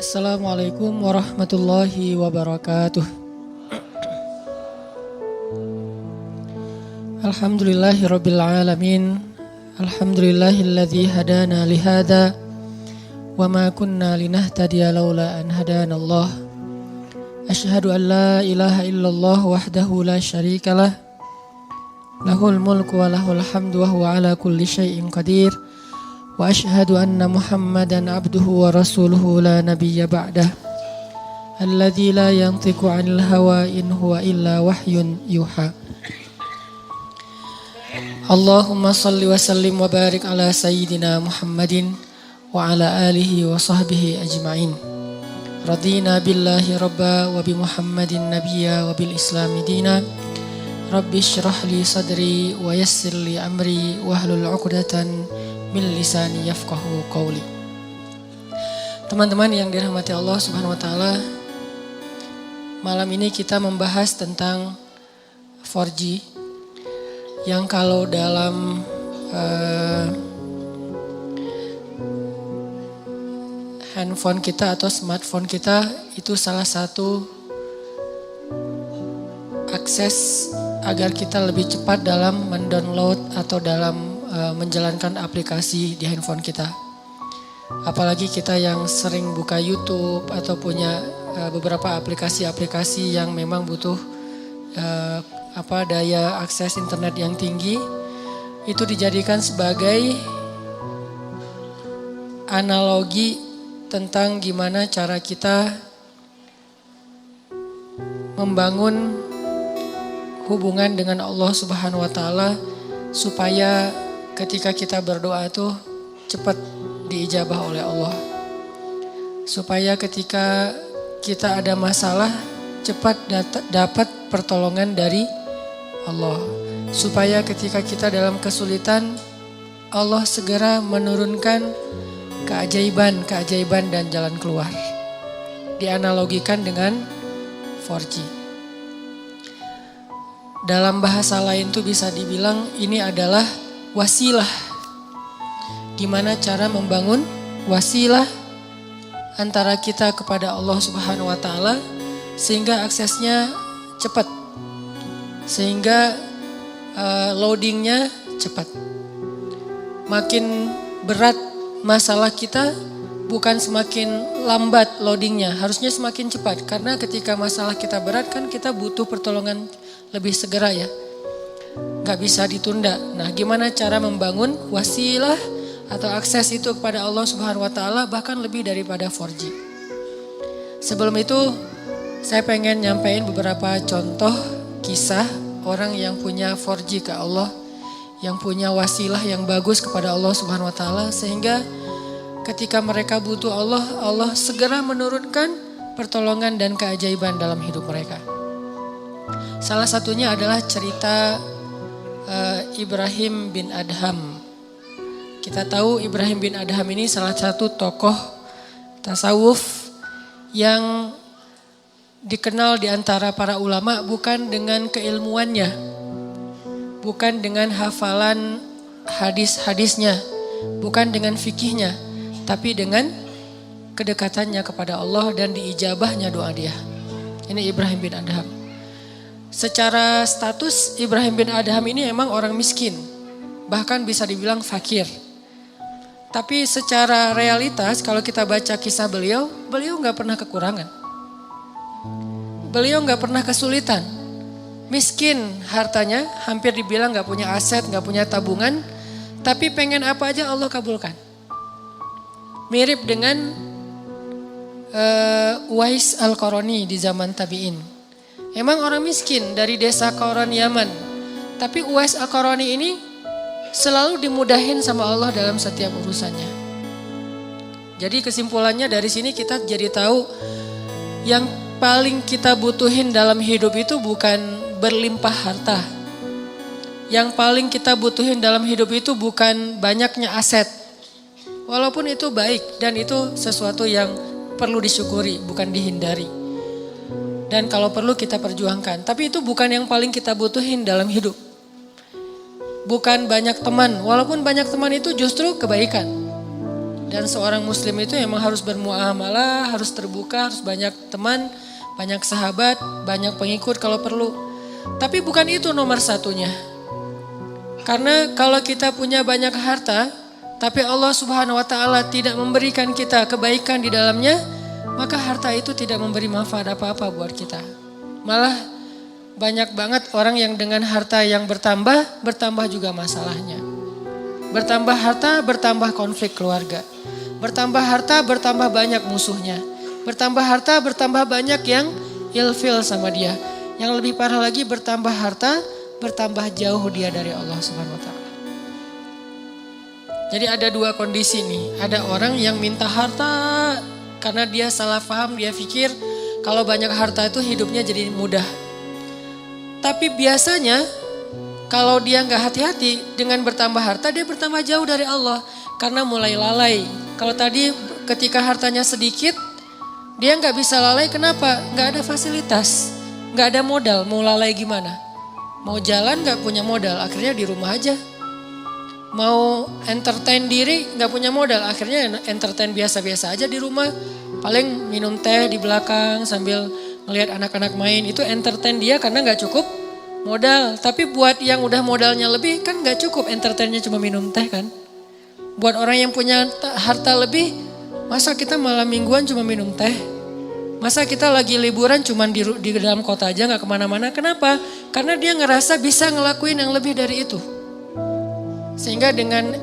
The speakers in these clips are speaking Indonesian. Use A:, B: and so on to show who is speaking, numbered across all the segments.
A: Assalamualaikum warahmatullahi wabarakatuh. Alhamdulillahirabbil alamin. Alhamdulillahilladzi hadana lihada wama kunna linahtadiya laula an hadanallah. Asyhadu an la ilaha illallah wahdahu la syarikalah. Lahul mulku wa lahul hamdu wa huwa ala kulli syai'in qadir. Wa asyhadu anna Muhammadan abduhu wa rasuluhu la nabiyya ba'dah. Alladzi la yantiqu 'anil hawa in huwa illa wahyun yuha. Allahumma salli wa sallim wa barik ala sayyidina Muhammadin wa ala alihi wa sahbihi ajma'in. Radina billahi rabba wa bi Muhammadin nabiyya wa bil islami dina. Rabbi syrah li sadri wa yassir li amri wahlul 'uqdatan min lisani yafqahu qawli. Teman-teman yang dirahmati Allah Subhanahu wa taala, malam ini kita membahas tentang 4G yang kalau dalam handphone kita atau smartphone kita itu salah satu akses agar kita lebih cepat dalam mendownload atau dalam menjalankan aplikasi di handphone kita. Apalagi kita yang sering buka YouTube atau punya beberapa aplikasi-aplikasi yang memang butuh daya akses internet yang tinggi, itu dijadikan sebagai analogi tentang gimana cara kita membangun hubungan dengan Allah Subhanahu wa taala supaya ketika kita berdoa itu cepat diijabah oleh Allah. Supaya ketika kita ada masalah cepat dapat pertolongan dari Allah. Supaya ketika kita dalam kesulitan Allah segera menurunkan keajaiban dan jalan keluar. Dianalogikan dengan 4G. Dalam bahasa lain tuh bisa dibilang ini adalah wasilah. Gimana cara membangun wasilah antara kita kepada Allah Subhanahu wa taala sehingga aksesnya cepat. Sehingga loadingnya cepat. Makin berat masalah kita bukan semakin lambat loadingnya, harusnya semakin cepat. Karena ketika masalah kita berat kan kita butuh pertolongan lebih segera ya. Gak bisa ditunda. Nah, gimana cara membangun wasilah atau akses itu kepada Allah Subhanahu wa taala bahkan lebih daripada 4G. Sebelum itu saya pengen nyampein beberapa contoh kisah orang yang punya 4G ke Allah, yang punya wasilah yang bagus kepada Allah Subhanahu wa taala sehingga ketika mereka butuh Allah, Allah segera menurunkan pertolongan dan keajaiban dalam hidup mereka. Salah satunya adalah cerita Ibrahim bin Adham. Kita tahu Ibrahim bin Adham ini salah satu tokoh tasawuf yang dikenal di antara para ulama bukan dengan keilmuannya, bukan dengan hafalan hadis-hadisnya, bukan dengan fikihnya, tapi dengan kedekatannya kepada Allah dan diijabahnya doa dia. Ini Ibrahim bin Adham. Secara status Ibrahim bin Adham ini emang orang miskin, bahkan bisa dibilang fakir. Tapi secara realitas kalau kita baca kisah beliau gak pernah kekurangan. Beliau gak pernah kesulitan. Miskin hartanya, hampir dibilang gak punya aset, gak punya tabungan. Tapi pengen apa aja Allah kabulkan. Mirip dengan Uwais Al-Qarani di zaman tabi'in. Emang orang miskin dari desa Qaran Yaman. Tapi Uwais Al-Qarani ini selalu dimudahin sama Allah dalam setiap urusannya. Jadi kesimpulannya dari sini kita jadi tahu yang paling kita butuhin dalam hidup itu bukan berlimpah harta. Yang paling kita butuhin dalam hidup itu bukan banyaknya aset. Walaupun itu baik dan itu sesuatu yang perlu disyukuri, bukan dihindari. Dan kalau perlu kita perjuangkan. Tapi itu bukan yang paling kita butuhin dalam hidup. Bukan banyak teman, walaupun banyak teman itu justru kebaikan. Dan seorang muslim itu emang harus bermuamalah, harus terbuka, harus banyak teman, banyak sahabat, banyak pengikut kalau perlu. Tapi bukan itu nomor satunya. Karena kalau kita punya banyak harta, tapi Allah Subhanahu wa taala tidak memberikan kita kebaikan di dalamnya, maka harta itu tidak memberi manfaat apa-apa buat kita. Malah banyak banget orang yang dengan harta yang bertambah juga masalahnya. Bertambah harta, bertambah konflik keluarga. Bertambah harta, bertambah banyak musuhnya. Bertambah harta, bertambah banyak yang ilfil sama dia. Yang lebih parah lagi, bertambah harta, bertambah jauh dia dari Allah Subhanahu wa taala. Jadi ada dua kondisi nih. Ada orang yang minta harta karena dia salah paham, dia pikir kalau banyak harta itu hidupnya jadi mudah. Tapi biasanya kalau dia nggak hati-hati dengan bertambah harta, dia bertambah jauh dari Allah karena mulai lalai. Kalau tadi ketika hartanya sedikit, dia nggak bisa lalai. Kenapa? Nggak ada fasilitas, nggak ada modal. Mau lalai gimana? Mau jalan nggak punya modal, akhirnya di rumah aja. Mau entertain diri nggak punya modal, akhirnya entertain biasa-biasa aja di rumah. Paling minum teh di belakang sambil ngelihat anak-anak main, itu entertain dia karena nggak cukup modal. Tapi buat yang udah modalnya lebih kan nggak cukup entertainnya cuma minum teh kan. Buat orang yang punya harta lebih, masa kita malam mingguan cuma minum teh? Masa kita lagi liburan cuma di dalam kota aja gak kemana-mana? Kenapa? Karena dia ngerasa bisa ngelakuin yang lebih dari itu. Sehingga dengan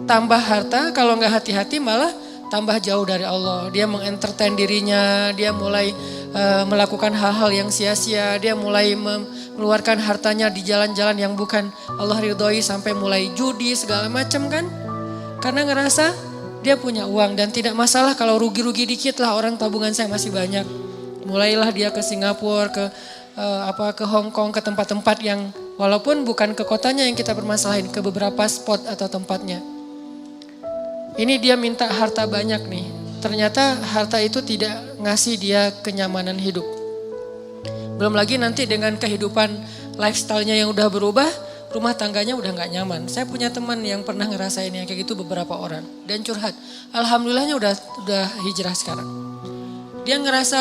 A: tambah harta, kalau gak hati-hati malah tambah jauh dari Allah. Dia mengentertain dirinya, dia mulai melakukan hal-hal yang sia-sia. Dia mulai mengeluarkan hartanya di jalan-jalan yang bukan Allah ridhoi, sampai mulai judi segala macam kan. Karena ngerasa dia punya uang dan tidak masalah kalau rugi-rugi dikit lah, orang tabungan saya masih banyak. Mulailah dia ke Singapura, ke Hong Kong, ke tempat-tempat yang walaupun bukan ke kotanya yang kita permasalahin, ke beberapa spot atau tempatnya. Ini dia minta harta banyak nih. Ternyata harta itu tidak ngasih dia kenyamanan hidup. Belum lagi nanti dengan kehidupan lifestyle-nya yang udah berubah, rumah tangganya udah gak nyaman. Saya punya teman yang pernah ngerasain yang kayak gitu beberapa orang. Dan curhat. Alhamdulillahnya udah hijrah sekarang. Dia ngerasa,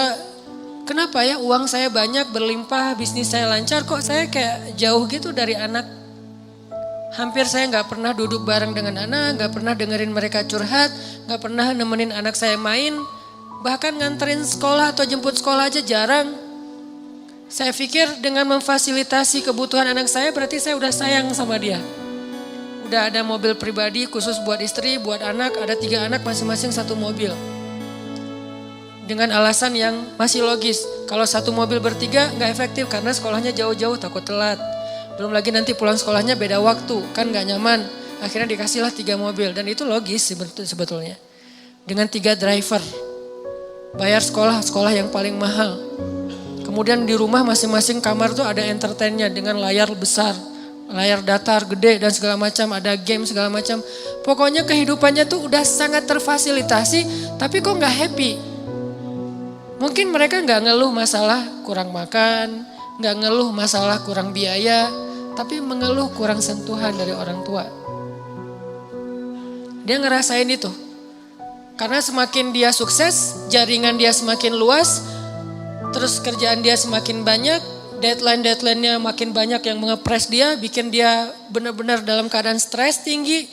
A: kenapa ya uang saya banyak, berlimpah, bisnis saya lancar, kok saya kayak jauh gitu dari anak. Hampir saya gak pernah duduk bareng dengan anak, gak pernah dengerin mereka curhat, gak pernah nemenin anak saya main. Bahkan nganterin sekolah atau jemput sekolah aja jarang. Saya pikir dengan memfasilitasi kebutuhan anak saya berarti saya udah sayang sama dia. Udah ada mobil pribadi khusus buat istri, buat anak, ada 3 anak masing-masing 1 mobil. Dengan alasan yang masih logis, kalau 1 mobil bertiga gak efektif karena sekolahnya jauh-jauh takut telat. Belum lagi nanti pulang sekolahnya beda waktu, kan gak nyaman. Akhirnya dikasihlah 3 mobil dan itu logis sebetulnya. Dengan 3 driver, bayar sekolah yang paling mahal. Kemudian di rumah masing-masing kamar tuh ada entertainnya dengan layar besar, layar datar, gede dan segala macam, ada game segala macam. Pokoknya kehidupannya tuh udah sangat terfasilitasi, tapi kok gak happy. Mungkin mereka gak ngeluh masalah kurang makan, gak ngeluh masalah kurang biaya, tapi mengeluh kurang sentuhan dari orang tua. Dia ngerasain itu. Karena semakin dia sukses, jaringan dia semakin luas, terus kerjaan dia semakin banyak, deadline-nya makin banyak yang mengepres dia, bikin dia benar-benar dalam keadaan stres tinggi.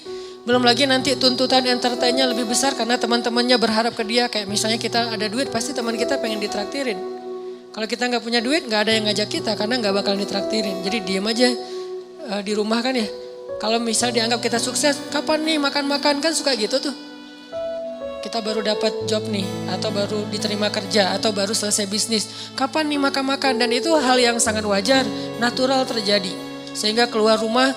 A: Belum lagi nanti tuntutan entertainnya lebih besar karena teman-temannya berharap ke dia. Kayak misalnya kita ada duit, pasti teman kita pengen ditraktirin. Kalau kita gak punya duit, gak ada yang ngajak kita karena gak bakal ditraktirin. Jadi diem aja di rumah kan ya. Kalau misal dianggap kita sukses, kapan nih makan-makan, kan suka gitu tuh. Kita baru dapat job nih, atau baru diterima kerja, atau baru selesai bisnis. Kapan nih makan-makan? Dan itu hal yang sangat wajar, natural terjadi. Sehingga keluar rumah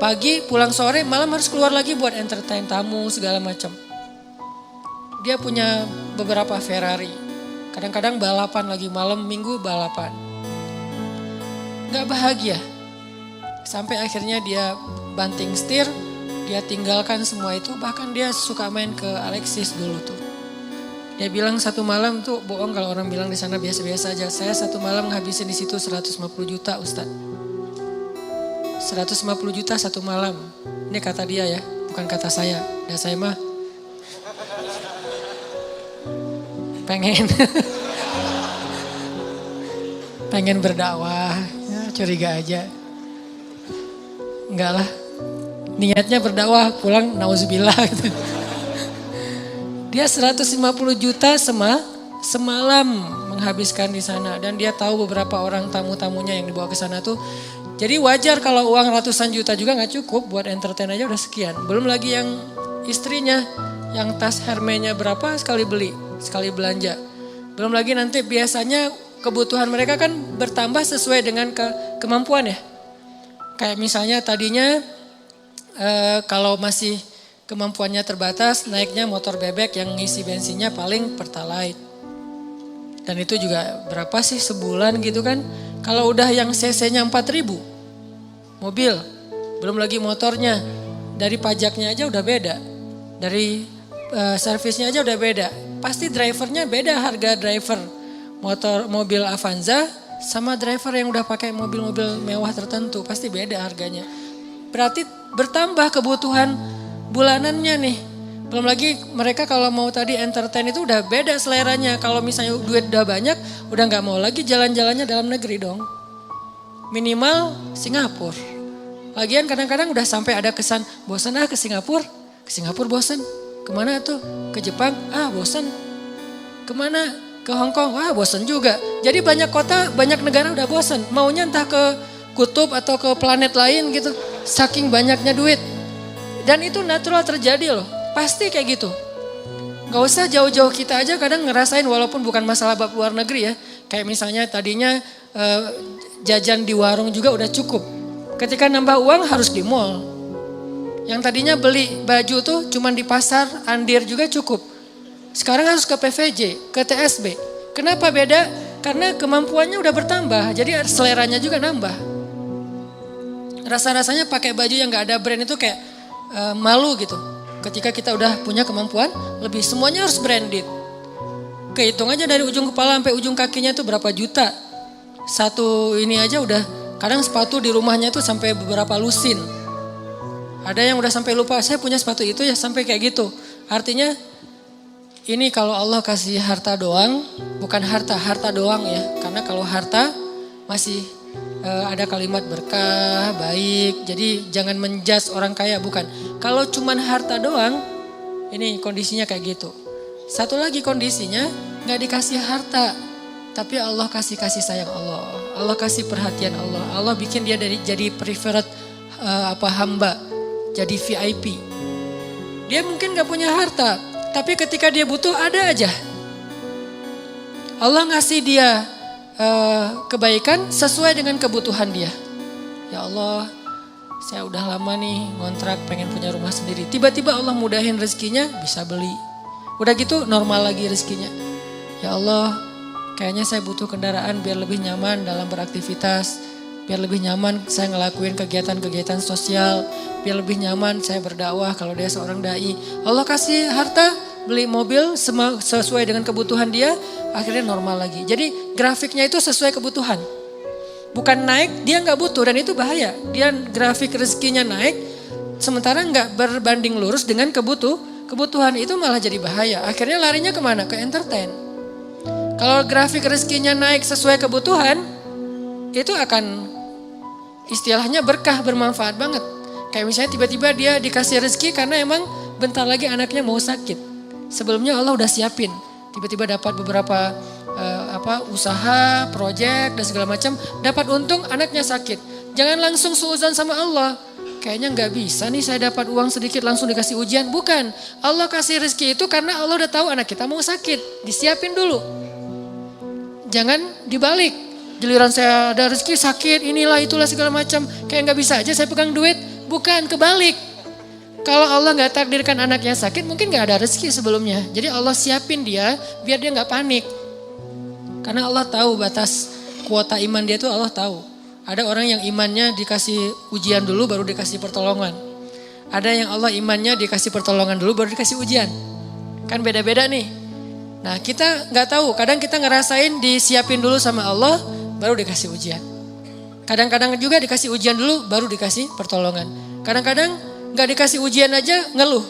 A: pagi, pulang sore, malam harus keluar lagi buat entertain tamu segala macam. Dia punya beberapa Ferrari. Kadang-kadang balapan lagi, malam minggu balapan. Gak bahagia. Sampai akhirnya dia banting setir. Dia tinggalkan semua itu, bahkan dia suka main ke Alexis dulu tuh. Dia bilang satu malam tuh, bohong kalau orang bilang di sana biasa-biasa aja. Saya satu malam ngabisin di situ 150 juta Ustadz. 150 juta satu malam. Ini kata dia ya, bukan kata saya. Dan saya mah pengen pengen berdakwah, ya, curiga aja. Enggak lah, niatnya berdakwah, pulang nauzubillah gitu. Dia 150 juta semalam menghabiskan di sana, dan dia tahu beberapa orang tamu-tamunya yang dibawa ke sana tuh. Jadi wajar kalau uang ratusan juta juga nggak cukup buat entertain aja udah sekian. Belum lagi yang istrinya, yang tas Hermès-nya berapa sekali beli, sekali belanja. Belum lagi nanti biasanya kebutuhan mereka kan bertambah sesuai dengan kemampuan ya. Kayak misalnya tadinya kalau masih kemampuannya terbatas, naiknya motor bebek yang ngisi bensinnya paling Pertalite. Dan itu juga berapa sih sebulan gitu kan. Kalau udah yang cc-nya 4.000 mobil, belum lagi motornya, dari pajaknya aja udah beda. Dari servisnya aja udah beda. Pasti drivernya beda, harga driver mobil Avanza sama driver yang udah pakai mobil-mobil mewah tertentu, pasti beda harganya. Berarti bertambah kebutuhan bulanannya nih. Belum lagi mereka kalau mau tadi entertain itu udah beda seleranya. Kalau misalnya duit udah banyak, udah gak mau lagi jalan-jalannya dalam negeri dong. Minimal Singapura. Lagian kadang-kadang udah sampai ada kesan, bosan ke Singapura. Ke Singapura bosan. Kemana tuh? Ke Jepang? Bosan. Kemana? Ke Hong Kong? Bosan juga. Jadi banyak kota, banyak negara udah bosan. Maunya entah ke kutub atau ke planet lain gitu. Saking banyaknya duit. Dan itu natural terjadi loh. Pasti kayak gitu. Gak usah jauh-jauh, kita aja kadang ngerasain walaupun bukan masalah bab luar negeri ya. Kayak misalnya tadinya jajan di warung juga udah cukup. Ketika nambah uang harus di mall. Yang tadinya beli baju tuh cuman di pasar, Andir juga cukup. Sekarang harus ke PVJ, ke TSB. Kenapa beda? Karena kemampuannya udah bertambah, jadi seleranya juga nambah. Rasa-rasanya pakai baju yang gak ada brand itu kayak malu gitu. Ketika kita udah punya kemampuan lebih, semuanya harus branded. Kehitung aja dari ujung kepala sampai ujung kakinya itu berapa juta. Satu ini aja udah, kadang sepatu di rumahnya itu sampai beberapa lusin. Ada yang udah sampai lupa, saya punya sepatu itu ya, sampai kayak gitu. Artinya ini kalau Allah kasih harta doang, bukan harta doang ya. Karena kalau harta masih ada kalimat berkah, baik. Jadi jangan menjudge orang kaya, bukan. Kalau cuman harta doang, ini kondisinya kayak gitu. Satu lagi kondisinya, gak dikasih harta. Tapi Allah kasih sayang Allah. Allah kasih perhatian Allah. Allah bikin dia jadi preferred hamba. Jadi VIP. Dia mungkin gak punya harta. Tapi ketika dia butuh ada aja. Allah ngasih dia kebaikan sesuai dengan kebutuhan dia. Ya Allah, saya udah lama nih ngontrak pengen punya rumah sendiri. Tiba-tiba Allah mudahin rezekinya bisa beli. Udah gitu normal lagi rezekinya. Ya Allah, kayaknya saya butuh kendaraan biar lebih nyaman dalam beraktivitas. Biar lebih nyaman saya ngelakuin kegiatan-kegiatan sosial. Biar lebih nyaman saya berdakwah kalau dia seorang dai. Allah kasih harta, beli mobil sesuai dengan kebutuhan dia, akhirnya normal lagi. Jadi grafiknya itu sesuai kebutuhan. Bukan naik, dia nggak butuh dan itu bahaya. Dia grafik rezekinya naik, sementara nggak berbanding lurus dengan kebutuhan, itu malah jadi bahaya. Akhirnya larinya kemana? Ke entertain. Kalau grafik rezekinya naik sesuai kebutuhan, itu akan istilahnya berkah, bermanfaat banget. Kayak misalnya tiba-tiba dia dikasih rezeki karena emang bentar lagi anaknya mau sakit. Sebelumnya Allah udah siapin. Tiba-tiba dapat beberapa usaha, proyek dan segala macam. Dapat untung anaknya sakit. Jangan langsung suudzon sama Allah. Kayaknya gak bisa nih saya dapat uang sedikit langsung dikasih ujian. Bukan. Allah kasih rezeki itu karena Allah udah tahu anak kita mau sakit. Disiapin dulu. Jangan dibalik. Giliran saya ada rezeki sakit, inilah itulah segala macam. Kayak gak bisa aja saya pegang duit. Bukan, kebalik. Kalau Allah gak takdirkan anaknya sakit, mungkin gak ada rezeki sebelumnya. Jadi Allah siapin dia biar dia gak panik. Karena Allah tahu batas kuota iman dia tuh, Allah tahu. Ada orang yang imannya dikasih ujian dulu baru dikasih pertolongan. Ada yang Allah imannya dikasih pertolongan dulu baru dikasih ujian. Kan beda-beda nih. Nah kita gak tahu, kadang kita ngerasain disiapin dulu sama Allah baru dikasih ujian. Kadang-kadang juga dikasih ujian dulu baru dikasih pertolongan. Kadang-kadang gak dikasih ujian aja ngeluh.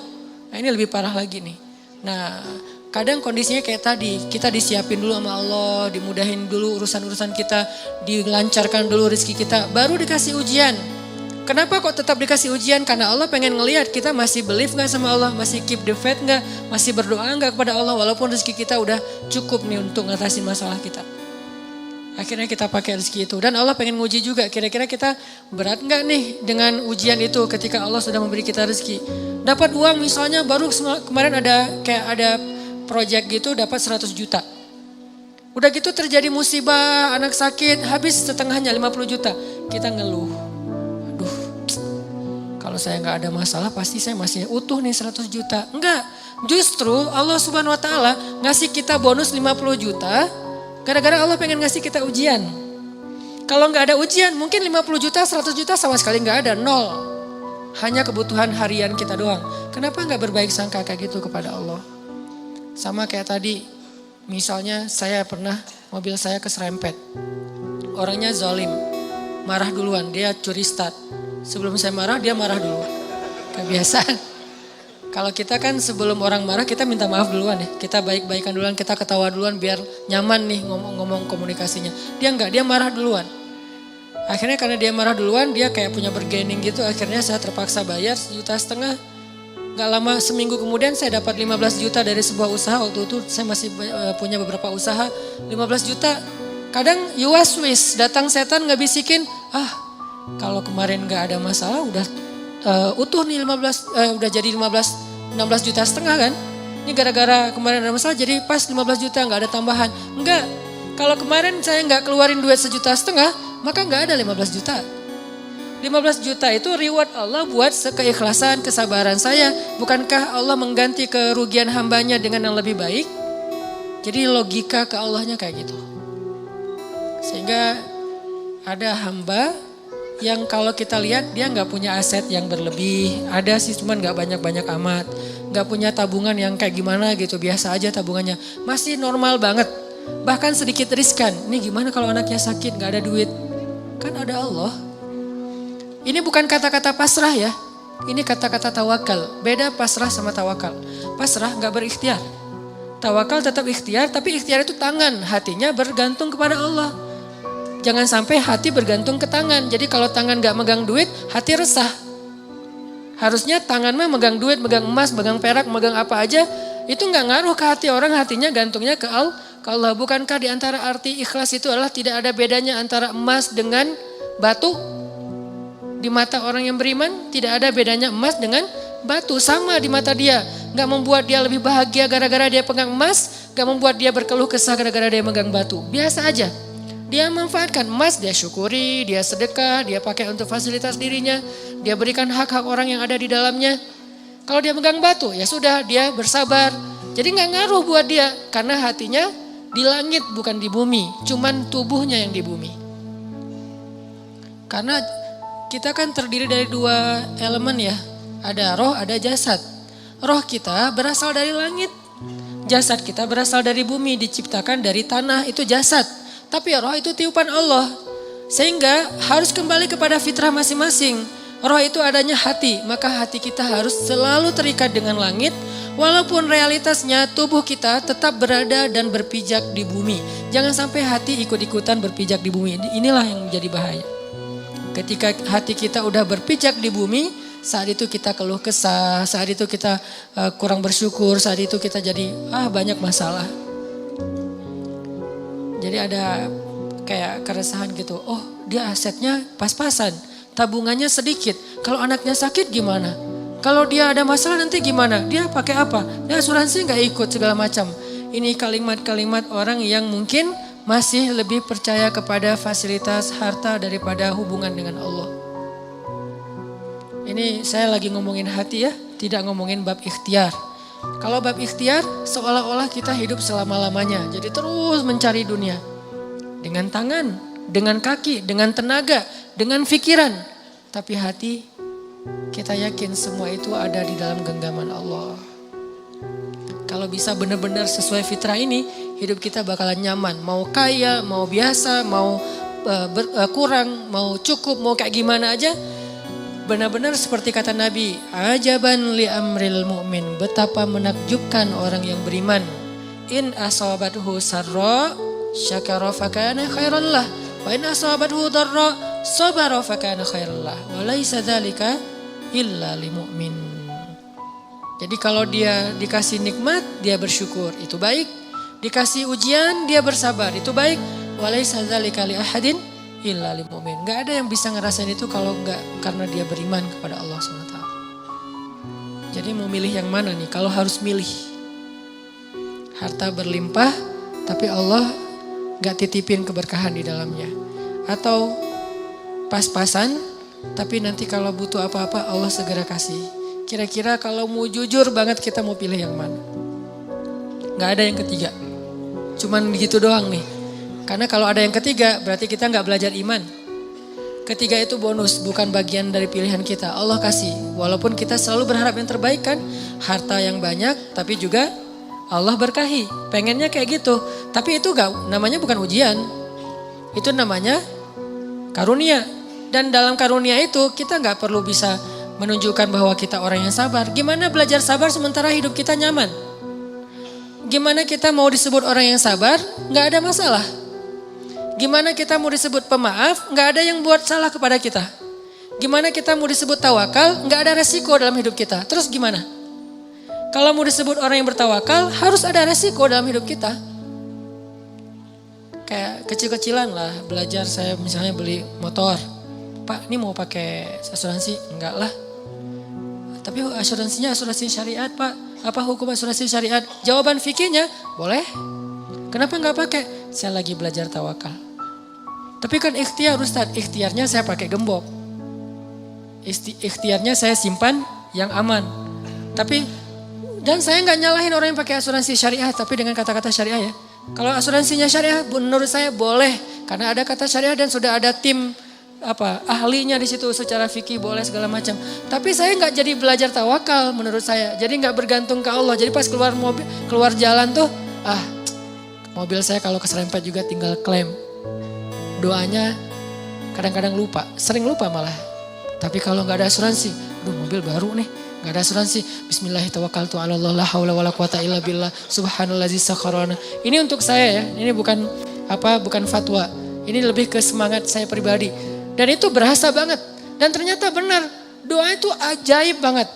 A: Nah ini lebih parah lagi nih. Nah Kadang kondisinya kayak tadi, kita disiapin dulu sama Allah, dimudahin dulu urusan-urusan kita, dilancarkan dulu rezeki kita, baru dikasih ujian. Kenapa kok tetap dikasih ujian? Karena Allah pengen ngelihat kita masih believe gak sama Allah, masih keep the faith gak, masih berdoa gak kepada Allah walaupun rezeki kita udah cukup nih untuk ngatasin masalah kita. Akhirnya kita pakai rezeki itu. Dan Allah pengen nguji juga, kira-kira kita berat gak nih dengan ujian itu ketika Allah sudah memberi kita rezeki. Dapat uang misalnya baru kemarin ada project gitu dapat 100 juta. Udah gitu terjadi musibah, anak sakit, habis setengahnya 50 juta. Kita ngeluh. Aduh, kalau saya gak ada masalah pasti saya masih utuh nih 100 juta. Enggak, justru Allah Subhanahu Wa Taala ngasih kita bonus 50 juta. Gara-gara Allah pengen ngasih kita ujian. Kalau gak ada ujian mungkin 50 juta, 100 juta sama sekali gak ada, nol. Hanya kebutuhan harian kita doang. Kenapa gak berbaik sangka kayak gitu kepada Allah? Sama kayak tadi, misalnya saya pernah mobil saya keserempet. Orangnya zalim, marah duluan, dia curi start. Sebelum saya marah, dia marah duluan. Kebiasaan. Kalau kita kan sebelum orang marah, kita minta maaf duluan ya. Kita baik-baikan duluan, kita ketawa duluan biar nyaman nih ngomong-ngomong komunikasinya. Dia enggak, dia marah duluan. Akhirnya karena dia marah duluan, dia kayak punya bergening gitu. Akhirnya saya terpaksa bayar 1,5 juta. Gak lama seminggu kemudian saya dapat 15 juta dari sebuah usaha. Waktu itu saya masih punya beberapa usaha. 15 juta. Kadang you was wish, datang setan gak bisikin. Kalau kemarin gak ada masalah udah utuh nih 16 juta setengah kan. Ini gara-gara kemarin ada masalah jadi pas 15 juta gak ada tambahan. Enggak, kalau kemarin saya gak keluarin duit 1,5 juta, maka gak ada 15 juta. 15 juta itu reward Allah buat keikhlasan, kesabaran saya. Bukankah Allah mengganti kerugian hambanya dengan yang lebih baik? Jadi logika ke Allahnya kayak gitu. Sehingga ada hamba yang kalau kita lihat dia gak punya aset yang berlebih. Ada sih cuman gak banyak-banyak amat. Gak punya tabungan yang kayak gimana gitu, biasa aja tabungannya. Masih normal banget. Bahkan sedikit riskan. Ini gimana kalau anaknya sakit gak ada duit? Kan ada Allah. Ini bukan kata-kata pasrah ya. Ini kata-kata tawakal. Beda pasrah sama tawakal. Pasrah gak berikhtiar. Tawakal tetap ikhtiar, tapi ikhtiar itu tangan. Hatinya bergantung kepada Allah. Jangan sampai hati bergantung ke tangan. Jadi kalau tangan gak megang duit, hati resah. Harusnya tangan mah megang duit, megang emas, megang perak, megang apa aja. Itu gak ngaruh ke hati orang, hatinya gantungnya ke Allah. Bukankah di antara arti ikhlas itu adalah tidak ada bedanya antara emas dengan batu? Di mata orang yang beriman tidak ada bedanya emas dengan batu. Sama di mata dia. Gak membuat dia lebih bahagia gara-gara dia pegang emas. Gak membuat dia berkeluh kesah gara-gara dia megang batu. Biasa aja. Dia manfaatkan emas, dia syukuri, dia sedekah, dia pakai untuk fasilitas dirinya. Dia berikan hak-hak orang yang ada di dalamnya. Kalau dia megang batu ya sudah, dia bersabar. Jadi gak ngaruh buat dia. Karena hatinya di langit bukan di bumi. Cuman tubuhnya yang di bumi. Karena kita kan terdiri dari 2 elemen ya. Ada roh, ada jasad. Roh kita berasal dari langit. Jasad kita berasal dari bumi, diciptakan dari tanah, itu jasad. Tapi roh itu tiupan Allah. Sehingga harus kembali kepada fitrah masing-masing. Roh itu adanya hati, maka hati kita harus selalu terikat dengan langit. Walaupun realitasnya tubuh kita tetap berada dan berpijak di bumi. Jangan sampai hati ikut-ikutan berpijak di bumi. Inilah yang menjadi bahaya. Ketika hati kita udah berpijak di bumi, saat itu kita keluh kesah, saat itu kita kurang bersyukur, saat itu kita jadi banyak masalah. Jadi ada kayak keresahan gitu, dia asetnya pas-pasan, tabungannya sedikit. Kalau anaknya sakit gimana? Kalau dia ada masalah nanti gimana? Dia pakai apa? Dia asuransi gak ikut segala macam. Ini kalimat-kalimat orang yang mungkin masih lebih percaya kepada fasilitas harta daripada hubungan dengan Allah. Ini saya lagi ngomongin hati ya, tidak ngomongin bab ikhtiar. Kalau bab ikhtiar seolah-olah kita hidup selama-lamanya. Jadi terus mencari dunia. Dengan tangan, dengan kaki, dengan tenaga, dengan pikiran. Tapi hati kita yakin semua itu ada di dalam genggaman Allah. Kalau bisa benar-benar sesuai fitrah ini, hidup kita bakalan nyaman. Mau kaya, mau biasa, mau kurang, mau cukup, mau kayak gimana aja. Benar-benar seperti kata Nabi, ajaban li amril mu'min, betapa menakjubkan orang yang beriman. in asabathu sarra syakara fakana khairan lah wa in asabathu dharra sabara fakana khairan lah wa laisa dzalika illa lil mu'min. Jadi kalau dia dikasih nikmat dia bersyukur, itu baik. Dikasih ujian dia bersabar, itu baik. Wa laisa dzalika li ahadin illa lil mu'min. Enggak ada yang bisa ngerasain itu kalau enggak karena dia beriman kepada Allah SWT. Jadi mau milih yang mana nih? Kalau harus milih, harta berlimpah tapi Allah gak titipin keberkahan di dalamnya. Atau pas-pasan tapi nanti kalau butuh apa-apa Allah segera kasih. Kira-kira kalau mau jujur banget kita mau pilih yang mana? Gak ada yang ketiga. Cuman begitu doang nih. Karena kalau ada yang ketiga berarti kita gak belajar iman. Ketiga itu bonus, bukan bagian dari pilihan kita. Allah kasih, walaupun kita selalu berharap yang terbaik kan. Harta yang banyak, tapi juga Allah berkahi. Pengennya kayak gitu. Tapi itu namanya bukan ujian. Itu namanya karunia. Dan dalam karunia itu kita gak perlu bisa menunjukkan bahwa kita orang yang sabar. Gimana belajar sabar sementara hidup kita nyaman? Gimana kita mau disebut orang yang sabar? Gak ada masalah. Gimana kita mau disebut pemaaf, gak ada yang buat salah kepada kita. Gimana kita mau disebut tawakal, gak ada resiko dalam hidup kita. Terus gimana? Kalau mau disebut orang yang bertawakal, harus ada resiko dalam hidup kita. Kayak kecil-kecilan lah, belajar saya misalnya beli motor. Pak, ini mau pakai asuransi? Enggak lah. Tapi asuransinya asuransi syariat Pak. Apa hukum asuransi syariat? Jawaban fikihnya, boleh. Kenapa enggak pakai? Saya lagi belajar tawakal. Tapi kan ikhtiar Ustaz, ikhtiarnya saya pakai gembok. Ikhtiarnya saya simpan yang aman. Tapi, dan saya nggak nyalahin orang yang pakai asuransi syariah, tapi dengan kata-kata syariah ya. Kalau asuransinya syariah menurut saya boleh. Karena ada kata syariah dan sudah ada tim ahlinya di situ secara fikih boleh segala macam. Tapi saya nggak jadi belajar tawakal menurut saya. Jadi nggak bergantung ke Allah. Jadi pas keluar jalan tuh, mobil saya kalau keserempet juga tinggal klaim. Doanya kadang-kadang lupa, sering lupa malah. Tapi kalau nggak ada asuransi, mobil baru nih, nggak ada asuransi. Bismillahirrahmanirrahim. Ala la haula wala quwata illa billah. Subhanallazi sakharana. Ini untuk saya ya. Ini bukan fatwa. Ini lebih ke semangat saya pribadi. Dan itu berasa banget. Dan ternyata benar, doa itu ajaib banget.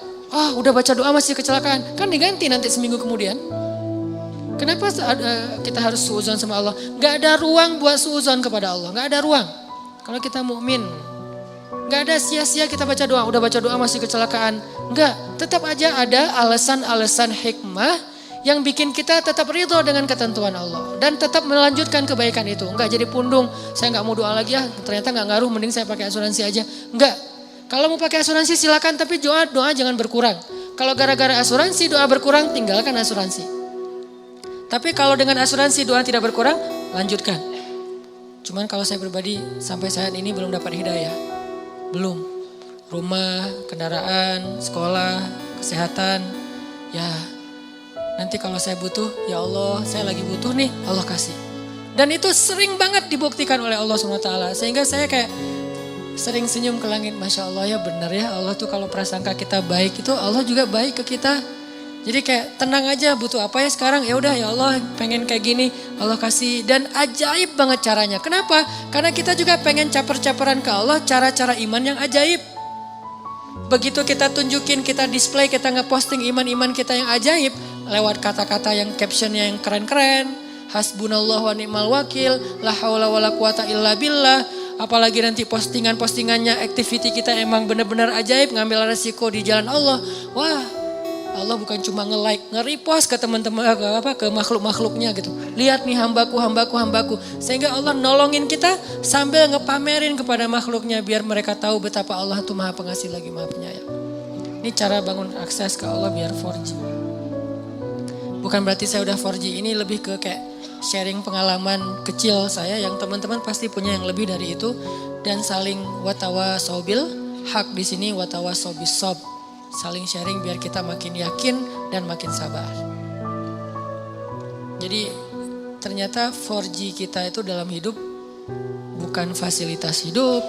A: Udah baca doa masih kecelakaan, kan diganti nanti seminggu kemudian. Kenapa kita harus suudzon sama Allah? Gak ada ruang buat suudzon kepada Allah. Gak ada ruang. Kalau kita mukmin, gak ada sia-sia kita baca doa. Udah baca doa masih kecelakaan. Enggak, tetap aja ada alasan-alasan hikmah yang bikin kita tetap ridho dengan ketentuan Allah. Dan tetap melanjutkan kebaikan itu. Enggak jadi pundung, saya gak mau doa lagi ternyata gak ngaruh, mending saya pakai asuransi aja. Enggak, kalau mau pakai asuransi silakan, tapi doa jangan berkurang. Kalau gara-gara asuransi doa berkurang, tinggalkan asuransi. Tapi kalau dengan asuransi doa tidak berkurang, lanjutkan. Cuman kalau saya pribadi sampai saat ini belum dapat hidayah. Belum. Rumah, kendaraan, sekolah, kesehatan. Ya nanti kalau saya butuh, ya Allah saya lagi butuh nih, Allah kasih. Dan itu sering banget dibuktikan oleh Allah SWT. Sehingga saya kayak sering senyum ke langit. Masya Allah ya benar ya, Allah tuh kalau prasangka kita baik itu Allah juga baik ke kita. Jadi kayak tenang aja, butuh apa ya sekarang, ya udah ya Allah pengen kayak gini, Allah kasih. Dan ajaib banget caranya. Kenapa? Karena kita juga pengen caper-caperan ke Allah cara-cara iman yang ajaib. Begitu kita tunjukin, kita display, kita ngeposting iman-iman kita yang ajaib lewat kata-kata yang captionnya yang keren-keren. Hasbunallah wa ni'mal wakil, la haula wala quwata illa billah. Apalagi nanti postingan-postingannya, activity kita emang benar-benar ajaib, ngambil resiko di jalan Allah. Wah, Allah bukan cuma nge-like, nge-repost ke teman-teman, ke makhluk-makhluknya gitu. Lihat nih hambaku. Sehingga Allah nolongin kita sambil ngepamerin kepada makhluknya biar mereka tahu betapa Allah itu maha pengasih lagi maha penyayang. Ini cara bangun akses ke Allah biar 4G. Bukan berarti saya udah 4G, ini lebih ke kayak sharing pengalaman kecil saya yang teman-teman pasti punya yang lebih dari itu. Dan saling watawasobil, hak di sini watawasobis sob. Saling sharing biar kita makin yakin dan makin sabar. Jadi ternyata 4G kita itu dalam hidup bukan fasilitas hidup.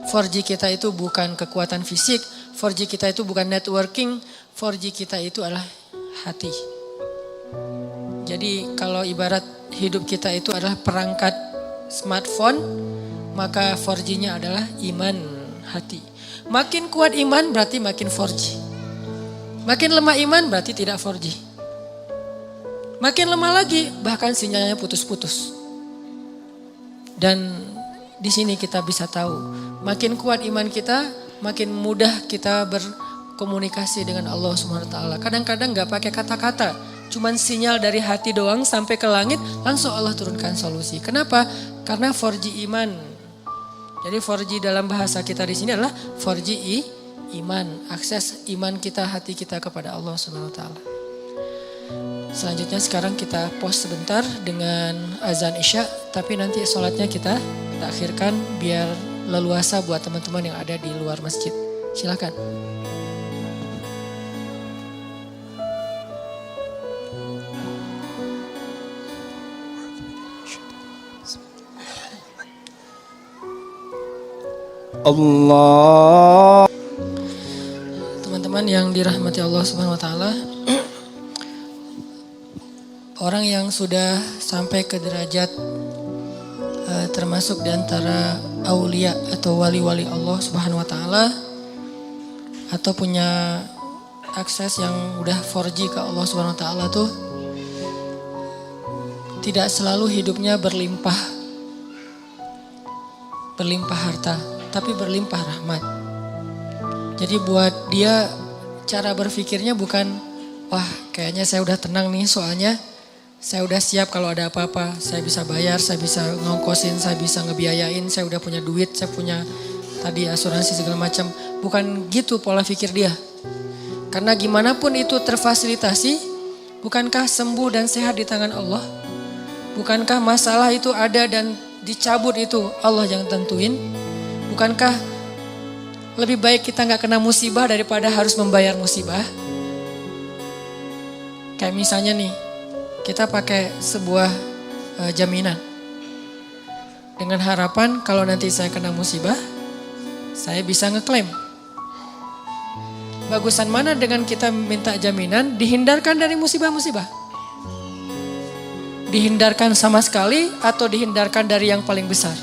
A: 4G kita itu bukan kekuatan fisik. 4G kita itu bukan networking. 4G kita itu adalah hati. Jadi kalau ibarat hidup kita itu adalah perangkat smartphone, maka 4G-nya adalah iman hati. Makin kuat iman berarti makin 4G. Makin lemah iman berarti tidak 4G. Makin lemah lagi bahkan sinyalnya putus-putus. Dan di sini kita bisa tahu, makin kuat iman kita, makin mudah kita berkomunikasi dengan Allah Subhanahu wa taala. Kadang-kadang enggak pakai kata-kata, cuman sinyal dari hati doang sampai ke langit, langsung Allah turunkan solusi. Kenapa? Karena 4G iman. Jadi 4G dalam bahasa kita di sini adalah 4G iman, akses iman kita, hati kita kepada Allah Subhanahu wa taala. Selanjutnya sekarang kita pause sebentar dengan azan Isya, tapi nanti sholatnya kita akhirkan biar leluasa buat teman-teman yang ada di luar masjid. Silakan.
B: Allah.
A: Teman-teman yang dirahmati Allah Subhanahu wa taala, orang yang sudah sampai ke derajat termasuk di antara aulia atau wali-wali Allah Subhanahu wa taala atau punya akses yang udah 4G ke Allah Subhanahu wa taala tuh tidak selalu hidupnya berlimpah harta, tapi berlimpah rahmat. Jadi buat dia cara berpikirnya bukan, wah kayaknya saya udah tenang nih soalnya saya udah siap kalau ada apa-apa. Saya bisa bayar, saya bisa ngongkosin, saya bisa ngebiayain, saya udah punya duit, saya punya tadi asuransi segala macam. Bukan gitu pola pikir dia. Karena gimana pun itu terfasilitasi, bukankah sembuh dan sehat di tangan Allah? Bukankah masalah itu ada dan dicabut itu Allah yang tentuin? Bukankah lebih baik kita gak kena musibah daripada harus membayar musibah? Kayak misalnya nih, kita pakai sebuah jaminan. Dengan harapan kalau nanti saya kena musibah, saya bisa ngeklaim. Bagusan mana dengan kita minta jaminan dihindarkan dari musibah-musibah? Dihindarkan sama sekali atau dihindarkan dari yang paling besar?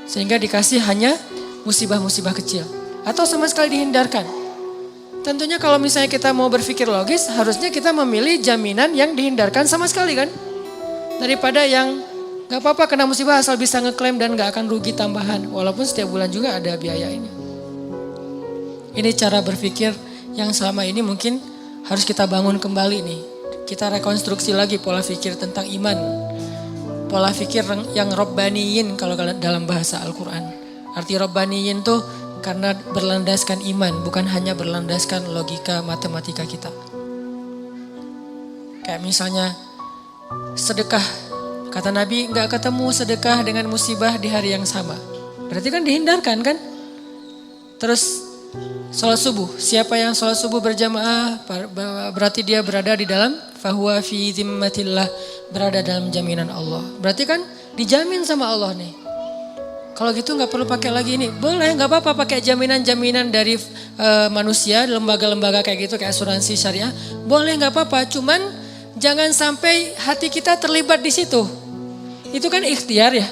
A: Sehingga dikasih hanya musibah-musibah kecil. Atau sama sekali dihindarkan. Tentunya kalau misalnya kita mau berpikir logis, harusnya kita memilih jaminan yang dihindarkan sama sekali kan? Daripada yang gak apa-apa kena musibah asal bisa ngeklaim dan gak akan rugi tambahan. Walaupun setiap bulan juga ada biaya ini. Ini cara berpikir yang selama ini mungkin harus kita bangun kembali nih. Kita rekonstruksi lagi pola pikir tentang iman. Pola pikir yang robbaniyin kalau dalam bahasa Al-Quran. Arti robbaniyin tuh karena berlandaskan iman, bukan hanya berlandaskan logika matematika kita. Kayak misalnya sedekah. Kata Nabi gak ketemu sedekah dengan musibah di hari yang sama. Berarti kan dihindarkan kan? Terus sholat subuh. Siapa yang sholat subuh berjamaah berarti dia berada di dalam fahuwa fi zimmatillah, berada dalam jaminan Allah. Berarti kan dijamin sama Allah nih. Kalau gitu gak perlu pakai lagi ini. Boleh, gak apa-apa pakai jaminan-jaminan dari manusia, lembaga-lembaga kayak gitu, kayak asuransi syariah. Boleh gak apa-apa, cuman jangan sampai hati kita terlibat di situ. Itu kan ikhtiar ya.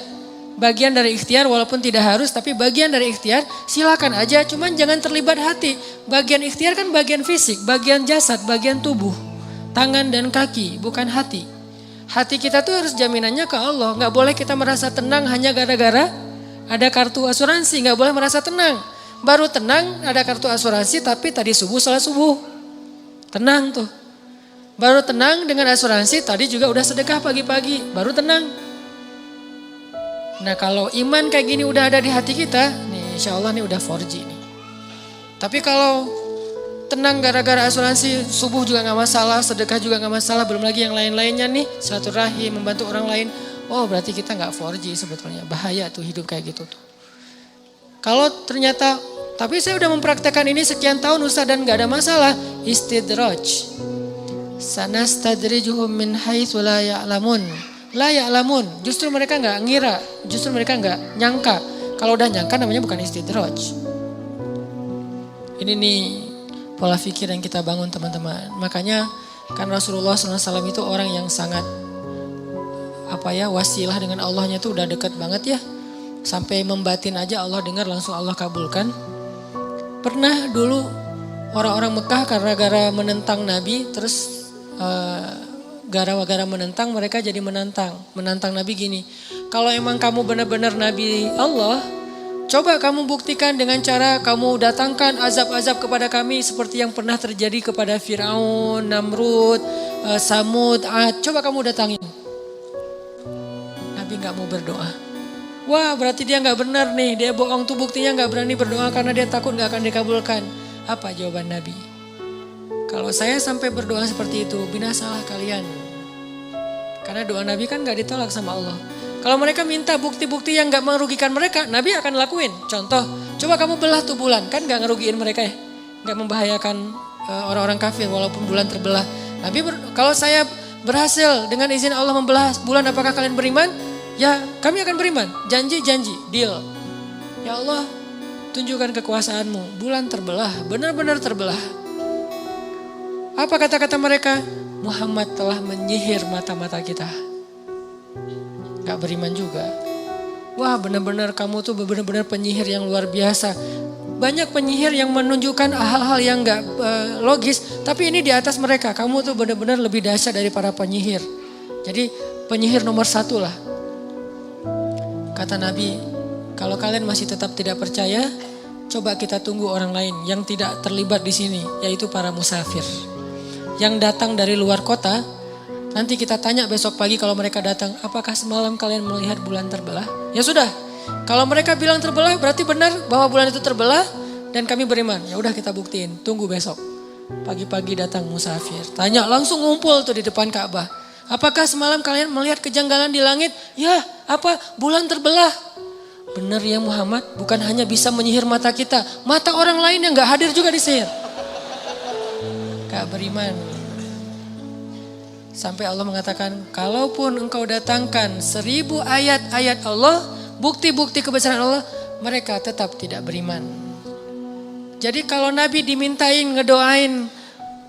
A: Bagian dari ikhtiar walaupun tidak harus, tapi bagian dari ikhtiar silakan aja. Cuman jangan terlibat hati. Bagian ikhtiar kan bagian fisik, bagian jasad, bagian tubuh. Tangan dan kaki, bukan hati. Hati kita tuh harus jaminannya ke Allah. Gak boleh kita merasa tenang hanya gara-gara ada kartu asuransi, gak boleh merasa tenang. Baru tenang ada kartu asuransi tapi tadi subuh salat subuh. Tenang tuh. Baru tenang dengan asuransi tadi juga udah sedekah pagi-pagi. Baru tenang. Nah kalau iman kayak gini udah ada di hati kita, nih insya Allah nih udah 4G nih. Tapi kalau tenang gara-gara asuransi, subuh juga gak masalah, sedekah juga gak masalah, belum lagi yang lain-lainnya nih, silaturahim, membantu orang lain. Oh berarti kita gak 4G sebetulnya, bahaya tuh hidup kayak gitu tuh. Kalau ternyata, tapi saya udah mempraktekkan ini sekian tahun Ustaz dan gak ada masalah. Istidraj. Sanastadrijuhum min haitsu la ya'lamun. La ya'lamun, justru mereka gak ngira, justru mereka gak nyangka. Kalau udah nyangka namanya bukan istidraj. Ini nih pola pikir yang kita bangun teman-teman. Makanya Kan Rasulullah SAW itu orang yang sangat wasilah dengan Allahnya itu udah dekat banget ya. Sampai membatin aja Allah dengar langsung Allah kabulkan. Pernah dulu orang-orang Mekah gara-gara menentang Nabi, terus gara-gara menentang mereka jadi menantang Nabi gini. Kalau emang kamu benar-benar Nabi Allah, coba kamu buktikan dengan cara kamu datangkan azab-azab kepada kami seperti yang pernah terjadi kepada Firaun, Namrud, Samud, Ad. Coba kamu datangin. Nabi gak mau berdoa. Wah, berarti dia gak benar nih, dia bohong tuh, buktinya gak berani berdoa karena dia takut gak akan dikabulkan. Apa jawaban Nabi? Kalau saya sampai berdoa seperti itu, binasalah kalian. Karena doa Nabi kan gak ditolak sama Allah. Kalau mereka minta bukti-bukti yang gak merugikan mereka, Nabi akan lakuin. Contoh, coba kamu belah tuh bulan, kan gak ngerugiin mereka ya. Gak membahayakan orang-orang kafir walaupun bulan terbelah. Nabi kalau saya berhasil dengan izin Allah membelah bulan, apakah kalian beriman? Ya, kami akan beriman. Janji, deal. Ya Allah, tunjukkan kekuasaanmu. Bulan terbelah, benar-benar terbelah. Apa kata-kata mereka? Muhammad telah menyihir mata-mata kita. Gak beriman juga. Wah, benar-benar kamu tuh benar-benar penyihir yang luar biasa. Banyak penyihir yang menunjukkan hal-hal yang gak logis, tapi ini di atas mereka. Kamu tuh benar-benar lebih dahsyat dari para penyihir. Jadi penyihir nomor 1 lah. Kata Nabi, kalau kalian masih tetap tidak percaya, coba kita tunggu orang lain yang tidak terlibat di sini, yaitu para musafir. Yang datang dari luar kota. Nanti kita tanya besok pagi kalau mereka datang, apakah semalam kalian melihat bulan terbelah? Ya sudah, kalau mereka bilang terbelah berarti benar bahwa bulan itu terbelah dan kami beriman. Ya udah kita buktiin, tunggu besok. Pagi-pagi datang musafir, tanya langsung ngumpul tuh di depan Ka'bah. Apakah semalam kalian melihat kejanggalan di langit? Ya, apa? Bulan terbelah. Benar ya Muhammad, bukan hanya bisa menyihir mata kita, mata orang lain yang gak hadir juga disihir. Gak beriman. Sampai Allah mengatakan, kalaupun engkau datangkan 1000 ayat-ayat Allah, bukti-bukti kebesaran Allah, mereka tetap tidak beriman. Jadi kalau Nabi dimintain ngedoain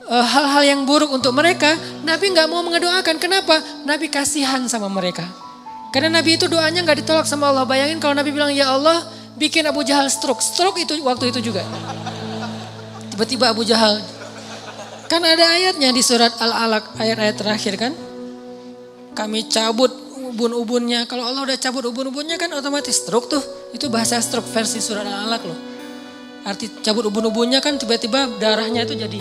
A: hal-hal yang buruk untuk mereka, Nabi gak mau ngedoakan. Kenapa? Nabi kasihan sama mereka. Karena Nabi itu doanya gak ditolak sama Allah. Bayangin kalau Nabi bilang, ya Allah bikin Abu Jahal stroke. Stroke itu waktu itu juga. Tiba-tiba Abu Jahal. Kan ada ayatnya di surat Al-Alaq, ayat-ayat terakhir kan. Kami cabut ubun-ubunnya. Kalau Allah udah cabut ubun-ubunnya kan otomatis stroke tuh. Itu bahasa stroke versi surat Al-Alaq loh. Arti cabut ubun-ubunnya kan tiba-tiba darahnya itu jadi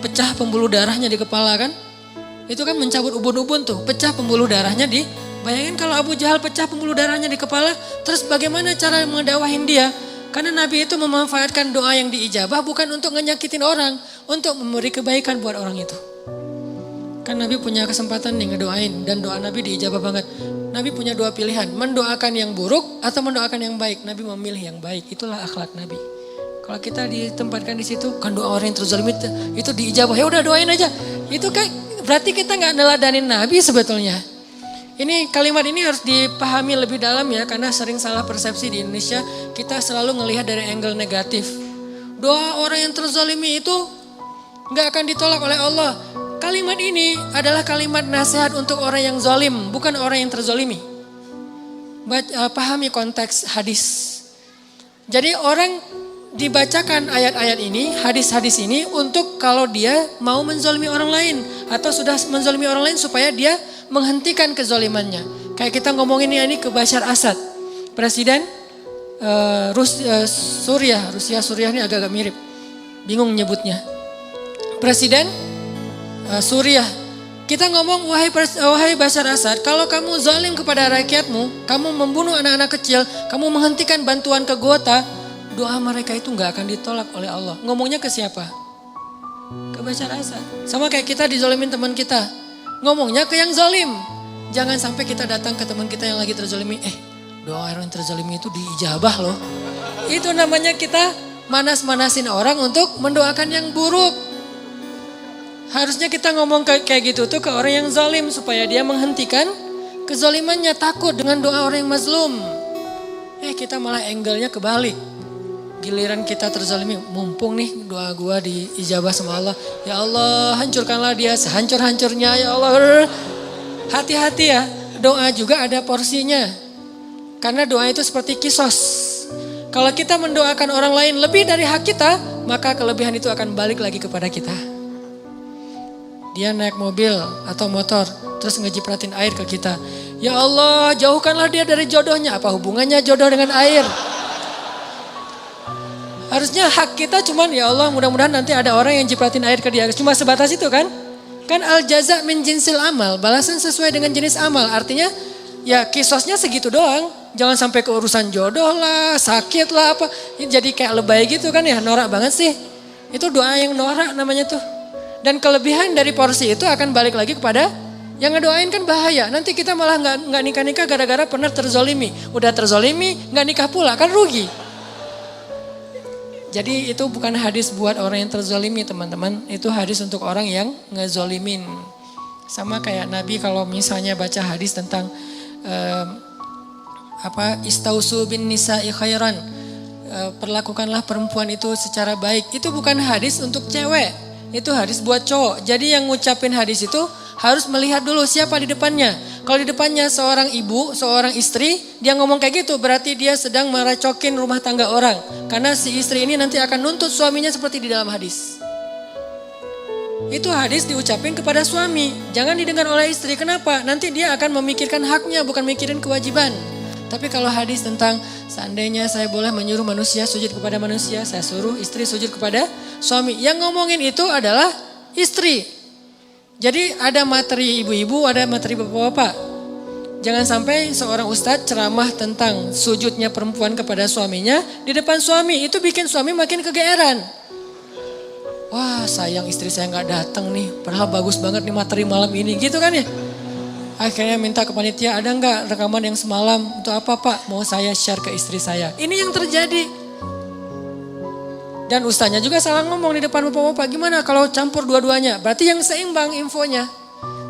A: pecah pembuluh darahnya di kepala kan. Itu kan mencabut ubun-ubun tuh, pecah pembuluh darahnya di. Bayangin kalau Abu Jahal pecah pembuluh darahnya di kepala, terus bagaimana cara mengedakwahin dia? Karena Nabi itu memanfaatkan doa yang diijabah bukan untuk ngenyakitin orang, untuk memberi kebaikan buat orang itu. Kan Nabi punya kesempatan nih ngedoain dan doa Nabi diijabah banget. Nabi punya 2 pilihan, mendoakan yang buruk atau mendoakan yang baik. Nabi memilih yang baik, itulah akhlak Nabi. Kalau kita ditempatkan di situ, kan doa orang yang terzalim itu diijabah, ya udah doain aja. Itu kan berarti kita nggak neladanin Nabi sebetulnya. Ini kalimat ini harus dipahami lebih dalam ya, karena sering salah persepsi di Indonesia. Kita selalu ngelihat dari angle negatif. Doa orang yang terzalimi itu gak akan ditolak oleh Allah. Kalimat ini adalah kalimat nasihat untuk orang yang zalim, bukan orang yang terzalimi. Pahami konteks hadis. Jadi orang dibacakan ayat-ayat ini, hadis-hadis ini untuk kalau dia mau menzalimi orang lain atau sudah menzalimi orang lain supaya dia menghentikan kezalimannya. Kayak kita ngomongin ini ke Bashar Assad, presiden Rusia ini agak-agak mirip, bingung nyebutnya. Presiden Suriah, kita ngomong wahai Bashar Assad, kalau kamu zalim kepada rakyatmu, kamu membunuh anak-anak kecil, kamu menghentikan bantuan ke Gota, doa mereka itu nggak akan ditolak oleh Allah. Ngomongnya ke siapa? Ke Bashar Assad. Sama kayak kita dizalimin teman kita, ngomongnya ke yang zalim. Jangan sampai kita datang ke teman kita yang lagi terzalimi, doa orang yang terzalimi itu diijabah loh. Itu namanya kita manas-manasin orang untuk mendoakan yang buruk. Harusnya kita ngomong kayak gitu tuh ke orang yang zalim supaya dia menghentikan kezalimannya, takut dengan doa orang yang mazlum. Kita malah angle-nya kebalik. Giliran kita terzalimi, mumpung nih doa gua diijabah sama Allah. Ya Allah, hancurkanlah dia sehancur-hancurnya ya Allah. Hati-hati ya, doa juga ada porsinya. Karena doa itu seperti kisos. Kalau kita mendoakan orang lain lebih dari hak kita, maka kelebihan itu akan balik lagi kepada kita. Dia naik mobil atau motor, terus ngejipratin air ke kita. Ya Allah, jauhkanlah dia dari jodohnya. Apa hubungannya jodoh dengan air? Harusnya hak kita cuman ya Allah mudah-mudahan nanti ada orang yang jipratin air ke dia. Cuma sebatas itu kan? Kan al jaza min jinsil amal. Balasan sesuai dengan jenis amal. Artinya ya kisosnya segitu doang. Jangan sampai ke urusan jodoh lah, sakit lah apa. Jadi kayak lebay gitu kan ya, norak banget sih. Itu doa yang norak namanya tuh. Dan kelebihan dari porsi itu akan balik lagi kepada yang ngedoain kan bahaya. Nanti kita malah nggak nikah-nikah gara-gara pernah terzolimi. Udah terzolimi nggak nikah pula kan rugi. Jadi itu bukan hadis buat orang yang terzolimi teman-teman. Itu hadis untuk orang yang ngezolimin. Sama kayak Nabi kalau misalnya baca hadis tentang istausu bin nisa'i khairan. Perlakukanlah perempuan itu secara baik. Itu bukan hadis untuk cewek. Itu hadis buat cowok. Jadi yang ngucapin hadis itu harus melihat dulu siapa di depannya. Kalau di depannya seorang ibu, seorang istri, dia ngomong kayak gitu berarti dia sedang meracokin rumah tangga orang. Karena si istri ini nanti akan nuntut suaminya seperti di dalam hadis. Itu hadis diucapin kepada suami. Jangan didengar oleh istri. Kenapa? Nanti dia akan memikirkan haknya bukan mikirin kewajiban. Tapi kalau hadis tentang seandainya saya boleh menyuruh manusia sujud kepada manusia, saya suruh istri sujud kepada suami. Yang ngomongin itu adalah istri. Jadi ada materi ibu-ibu, ada materi bapak-bapak. Jangan sampai seorang ustadz ceramah tentang sujudnya perempuan kepada suaminya di depan suami. Itu bikin suami makin kegeeran. Wah sayang istri saya gak datang nih. Padahal bagus banget nih materi malam ini gitu kan ya. Akhirnya minta ke panitia ada gak rekaman yang semalam. Untuk apa pak? Mau saya share ke istri saya. Ini yang terjadi. Dan ustaznya juga salah ngomong di depan bapak-bapak. Gimana kalau campur dua-duanya? Berarti yang seimbang infonya.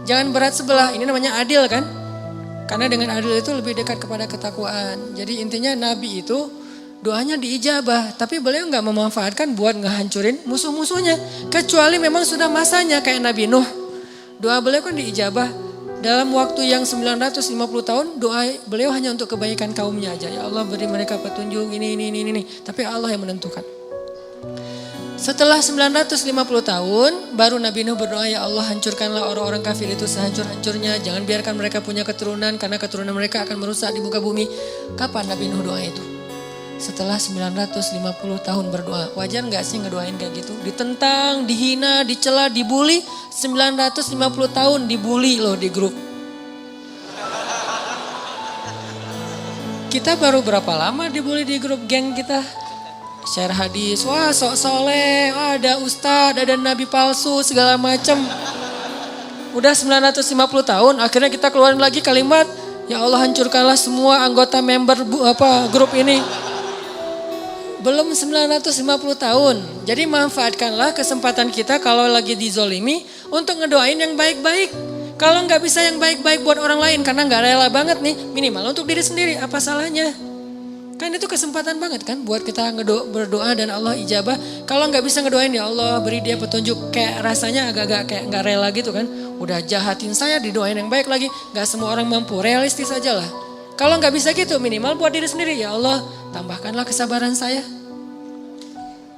A: Jangan berat sebelah. Ini namanya adil kan? Karena dengan adil itu lebih dekat kepada ketakwaan. Jadi intinya Nabi itu doanya diijabah. Tapi beliau gak memanfaatkan buat ngehancurin musuh-musuhnya. Kecuali memang sudah masanya kayak Nabi Nuh. Doa beliau kan diijabah. Dalam waktu yang 950 tahun doa beliau hanya untuk kebaikan kaumnya aja. Ya Allah beri mereka petunjuk ini. Tapi Allah yang menentukan. Setelah 950 tahun baru Nabi Nuh berdoa ya Allah hancurkanlah orang-orang kafir itu sehancur-hancurnya. Jangan biarkan mereka punya keturunan karena keturunan mereka akan merusak di muka bumi. Kapan Nabi Nuh doa itu? Setelah 950 tahun berdoa. Wajar gak sih ngedoain kayak gitu? Ditentang, dihina, dicela, dibully. 950 tahun dibully loh di grup. Kita baru berapa lama dibully di grup geng kita? Share hadis, wah sok soleh, ada ustadz, ada nabi palsu, segala macam. Udah 950 tahun, akhirnya kita keluarin lagi kalimat, ya Allah hancurkanlah semua anggota member grup ini. Belum 950 tahun, jadi manfaatkanlah kesempatan kita kalau lagi dizolimi untuk ngedoain yang baik-baik. Kalau nggak bisa yang baik-baik buat orang lain karena nggak rela banget nih, minimal untuk diri sendiri, apa salahnya? Kan itu kesempatan banget kan buat kita berdoa dan Allah ijabah. Kalau nggak bisa ngedoain ya Allah beri dia petunjuk, kayak rasanya agak-agak kayak nggak rela gitu kan. Udah jahatin saya didoain yang baik lagi, nggak semua orang mampu, realistis aja lah. Kalau nggak bisa gitu minimal buat diri sendiri ya Allah tambahkanlah kesabaran saya.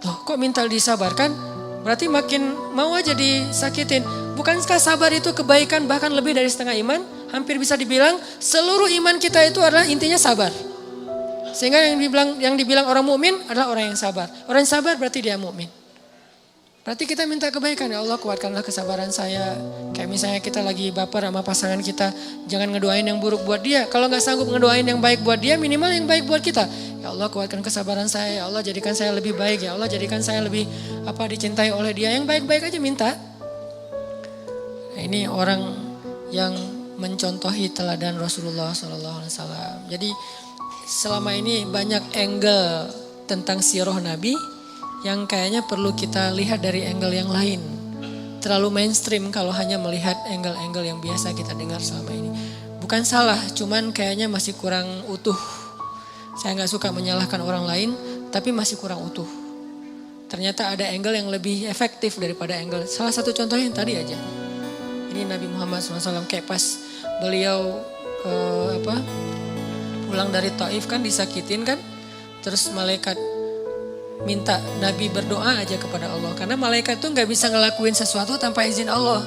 A: Loh kok minta disabarkan? Berarti makin mau aja disakitin. Bukankah sabar itu kebaikan bahkan lebih dari setengah iman? Hampir bisa dibilang seluruh iman kita itu adalah intinya sabar. Sehingga yang dibilang orang mukmin adalah orang yang sabar. Orang yang sabar berarti dia mukmin. Berarti kita minta kebaikan, ya Allah kuatkanlah kesabaran saya. Kayak misalnya kita lagi baper sama pasangan kita, jangan ngedoain yang buruk buat dia. Kalau nggak sanggup ngedoain yang baik buat dia, minimal yang baik buat kita. Ya Allah kuatkan kesabaran saya, ya Allah jadikan saya lebih baik, ya Allah jadikan saya lebih dicintai oleh dia. Yang baik-baik aja minta. Nah, ini orang yang mencontohi teladan Rasulullah SAW. Jadi selama ini banyak angle tentang sirah Nabi yang kayaknya perlu kita lihat dari angle yang lain. Terlalu mainstream kalau hanya melihat angle-angle yang biasa kita dengar selama ini. Bukan salah, cuman kayaknya masih kurang utuh. Saya gak suka menyalahkan orang lain, tapi masih kurang utuh. Ternyata ada angle yang lebih efektif daripada angle. Salah satu contohnya yang tadi aja. Ini Nabi Muhammad SAW kayak pas beliau pulang dari Taif kan disakitin kan. Terus malaikat minta Nabi berdoa aja kepada Allah. Karena malaikat tuh gak bisa ngelakuin sesuatu tanpa izin Allah.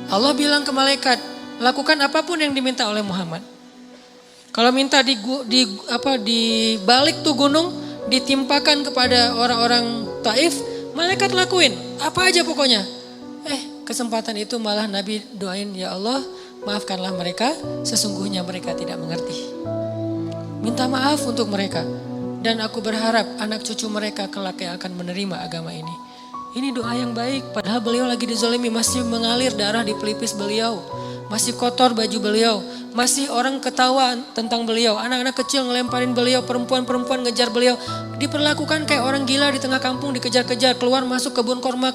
A: Allah bilang ke malaikat, lakukan apapun yang diminta oleh Muhammad. Kalau minta di balik tuh gunung, ditimpakan kepada orang-orang Taif, malaikat lakuin, apa aja pokoknya. Kesempatan itu malah Nabi doain, ya Allah maafkanlah mereka, sesungguhnya mereka tidak mengerti. Minta maaf untuk mereka. Dan aku berharap anak cucu mereka kelak yang akan menerima agama ini. Ini doa yang baik, padahal beliau lagi dizalimi, masih mengalir darah di pelipis beliau. Masih kotor baju beliau, masih orang ketawa tentang beliau. Anak-anak kecil ngelemparin beliau, perempuan-perempuan ngejar beliau. Diperlakukan kayak orang gila di tengah kampung, dikejar-kejar, keluar masuk kebun korma.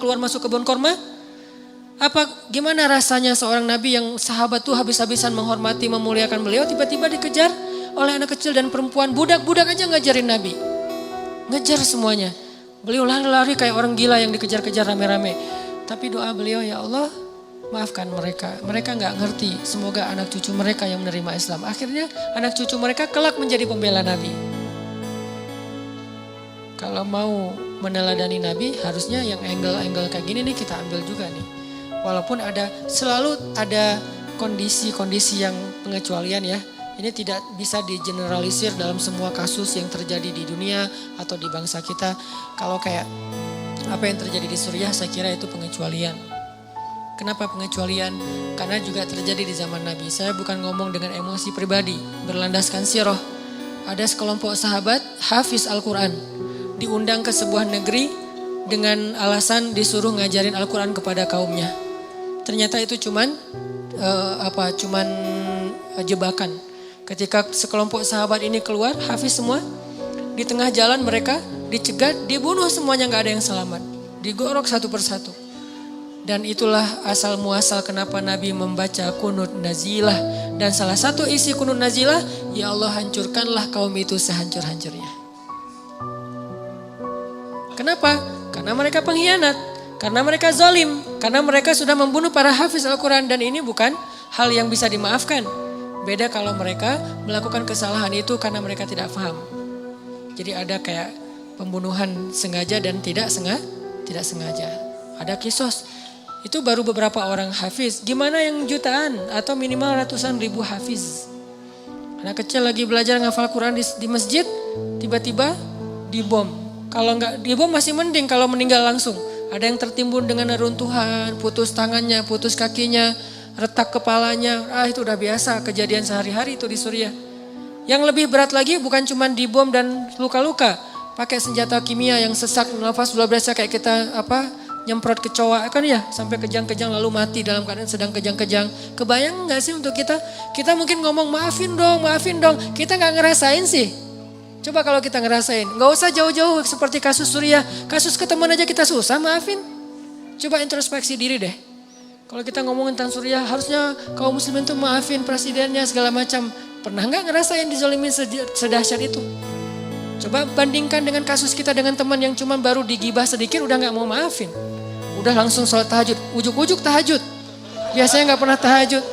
A: Gimana rasanya seorang nabi yang sahabat tuh habis-habisan menghormati, memuliakan beliau, tiba-tiba dikejar oleh anak kecil dan perempuan. Budak-budak aja ngajarin Nabi. Ngejar semuanya. Beliau lari-lari kayak orang gila yang dikejar-kejar rame-rame. Tapi doa beliau, ya Allah maafkan mereka. Mereka gak ngerti. Semoga anak cucu mereka yang menerima Islam. Akhirnya anak cucu mereka kelak menjadi pembela Nabi. Kalau mau meneladani Nabi, harusnya yang angle-angle kayak gini nih kita ambil juga nih. Walaupun selalu ada kondisi-kondisi yang pengecualian ya. Ini tidak bisa digeneralisir dalam semua kasus yang terjadi di dunia atau di bangsa kita. Kalau kayak apa yang terjadi di Suriah, saya kira itu pengecualian. Kenapa pengecualian? Karena juga terjadi di zaman Nabi. Saya bukan ngomong dengan emosi pribadi, berlandaskan sirah. Ada sekelompok sahabat hafiz Al-Quran, diundang ke sebuah negeri dengan alasan disuruh ngajarin Al-Quran kepada kaumnya. Ternyata itu cuman jebakan. Ketika sekelompok sahabat ini keluar, hafiz semua, di tengah jalan mereka dicegat, dibunuh semuanya, gak ada yang selamat. Digorok satu persatu. Dan itulah asal muasal kenapa Nabi membaca kunut nazilah. Dan salah satu isi kunut nazilah, ya Allah hancurkanlah kaum itu sehancur-hancurnya. Kenapa? Karena mereka pengkhianat, karena mereka zalim, karena mereka sudah membunuh para hafiz Al-Quran. Dan ini bukan hal yang bisa dimaafkan. Beda kalau mereka melakukan kesalahan itu karena mereka tidak paham. Jadi ada kayak pembunuhan sengaja dan tidak sengaja. Ada kisos. Itu baru beberapa orang hafiz. Gimana yang jutaan atau minimal ratusan ribu hafiz? Anak kecil lagi belajar ngafal Quran di masjid, tiba-tiba dibom. Kalau nggak dibom masih mending, kalau meninggal langsung. Ada yang tertimbun dengan neruntuhan, putus tangannya, putus kakinya, retak kepalanya. Itu udah biasa kejadian sehari-hari itu di Suriah. Yang lebih berat lagi bukan cuma dibom dan luka-luka, pakai senjata kimia yang sesak nafas luar biasa kayak kita nyemprot kecoa kan ya, sampai kejang-kejang lalu mati dalam keadaan sedang kejang-kejang. Kebayang nggak sih untuk kita? Kita mungkin ngomong maafin dong, kita nggak ngerasain sih. Coba kalau kita ngerasain, nggak usah jauh-jauh seperti kasus Suriah, kasus ke teman aja kita susah maafin. Coba introspeksi diri deh. Kalau kita ngomongin tentang Suriah, harusnya kaum muslimin tuh maafin presidennya segala macam. Pernah nggak ngerasain dizalimin sedahsyat itu? Coba bandingkan dengan kasus kita dengan teman yang cuma baru digibah sedikit udah nggak mau maafin. Udah langsung sholat tahajud, ujuk-ujuk tahajud. Biasanya nggak pernah tahajud.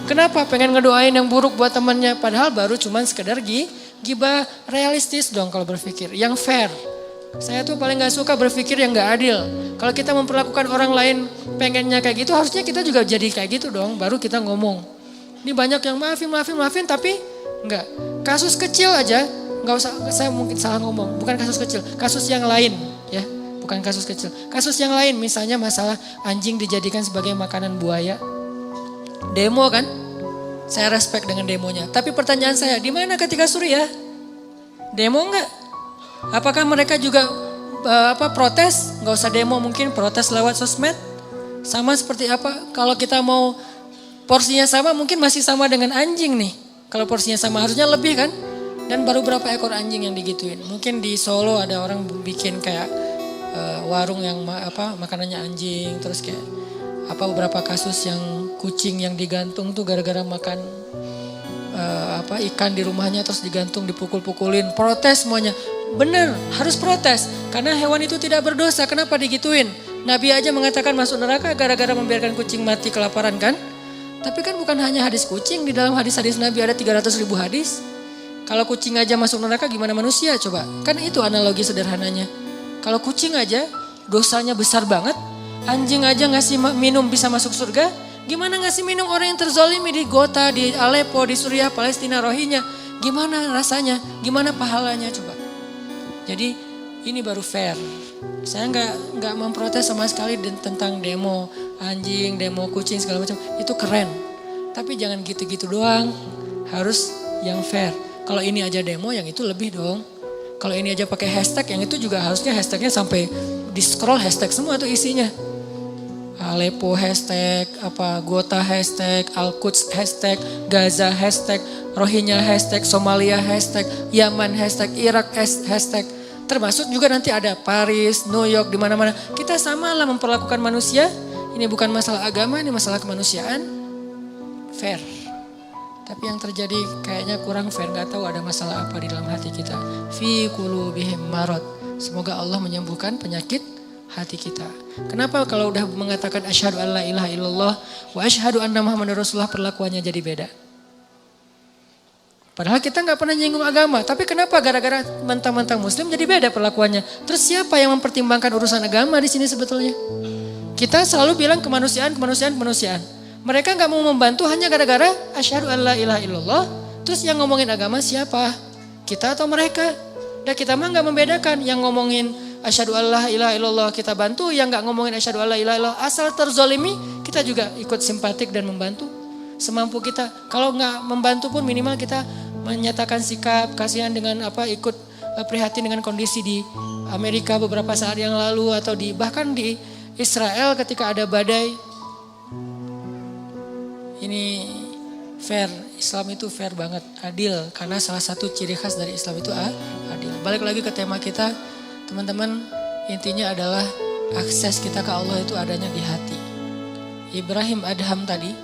A: Kenapa? Pengen ngedoain yang buruk buat temannya. Padahal baru cuma sekedar gibah. Realistis dong kalau berpikir, yang fair. Saya tuh paling gak suka berpikir yang gak adil. Kalau kita memperlakukan orang lain pengennya kayak gitu, harusnya kita juga jadi kayak gitu dong. Baru kita ngomong. Ini banyak yang maafin, tapi enggak. Kasus kecil aja, gak usah, saya mungkin salah ngomong. Bukan kasus kecil, kasus yang lain ya. Bukan kasus kecil. Kasus yang lain, misalnya masalah anjing dijadikan sebagai makanan buaya. Demo kan? Saya respect dengan demonya. Tapi pertanyaan saya, di mana ketika Suriah? Demo enggak? Apakah mereka juga protes? Nggak usah demo, mungkin protes lewat sosmed. Sama seperti apa? Kalau kita mau porsinya sama, mungkin masih sama dengan anjing nih. Kalau porsinya sama harusnya lebih kan? Dan baru berapa ekor anjing yang digituin? Mungkin di Solo ada orang bikin kayak warung yang makanannya anjing. Terus kayak beberapa kasus yang kucing yang digantung tuh gara-gara makan ikan di rumahnya terus digantung, dipukul-pukulin, protes semuanya. benar harus protes. Karena hewan itu tidak berdosa, kenapa digituin? Nabi aja mengatakan masuk neraka gara-gara membiarkan kucing mati kelaparan kan? Tapi kan bukan hanya hadis kucing, di dalam hadis-hadis Nabi ada 300.000 hadis. Kalau kucing aja masuk neraka gimana manusia coba? Kan itu analogi sederhananya. Kalau kucing aja dosanya besar banget, anjing aja ngasih minum bisa masuk surga, gimana ngasih minum orang yang terzalimi di Gota, di Aleppo, di Suriah, Palestina, Rohingya? Gimana rasanya? Gimana pahalanya coba? Jadi ini baru fair. Saya nggak memprotes sama sekali tentang demo anjing, demo kucing segala macam. Itu keren. Tapi jangan gitu-gitu doang. Harus yang fair. Kalau ini aja demo, yang itu lebih dong. Kalau ini aja pakai hashtag, yang itu juga harusnya hashtagnya sampai di scroll hashtag semua tuh isinya. Aleppo hashtag, Gota hashtag, Al-Quds hashtag, Gaza hashtag, Rohingya hashtag, Somalia hashtag, Yaman hashtag, Irak hashtag. Termasuk juga nanti ada Paris, New York, di mana-mana. Kita samalah memperlakukan manusia. Ini bukan masalah agama, ini masalah kemanusiaan. Fair. Tapi yang terjadi kayaknya kurang fair. Gak tahu ada masalah apa di dalam hati kita. Fi qulubihim marad. Semoga Allah menyembuhkan penyakit hati kita. Kenapa kalau udah mengatakan asyhadu an la ilaha illallah wa asyhadu anna Muhammadar Rasulullah perlakuannya jadi beda? Padahal kita gak pernah nyinggung agama. Tapi kenapa gara-gara mentang-mentang muslim jadi beda perlakuannya? Terus siapa yang mempertimbangkan urusan agama di sini sebetulnya? Kita selalu bilang kemanusiaan. Mereka gak mau membantu hanya gara-gara asyhadu an la ilaha illallah. Terus yang ngomongin agama siapa? Kita atau mereka? Dan kita mah gak membedakan. Yang ngomongin asyhadu an la ilaha illallah kita bantu. Yang gak ngomongin asyhadu an la ilaha illallah asal terzolimi kita juga ikut simpatik dan membantu. Semampu kita. Kalau gak membantu pun minimal kita menyatakan sikap kasihan dengan ikut prihatin dengan kondisi di Amerika beberapa saat yang lalu atau bahkan di Israel ketika ada badai. Ini fair, Islam itu fair banget, adil, karena salah satu ciri khas dari Islam itu adil. Balik lagi ke tema kita, teman-teman, intinya adalah akses kita ke Allah itu adanya di hati. Ibrahim Adham tadi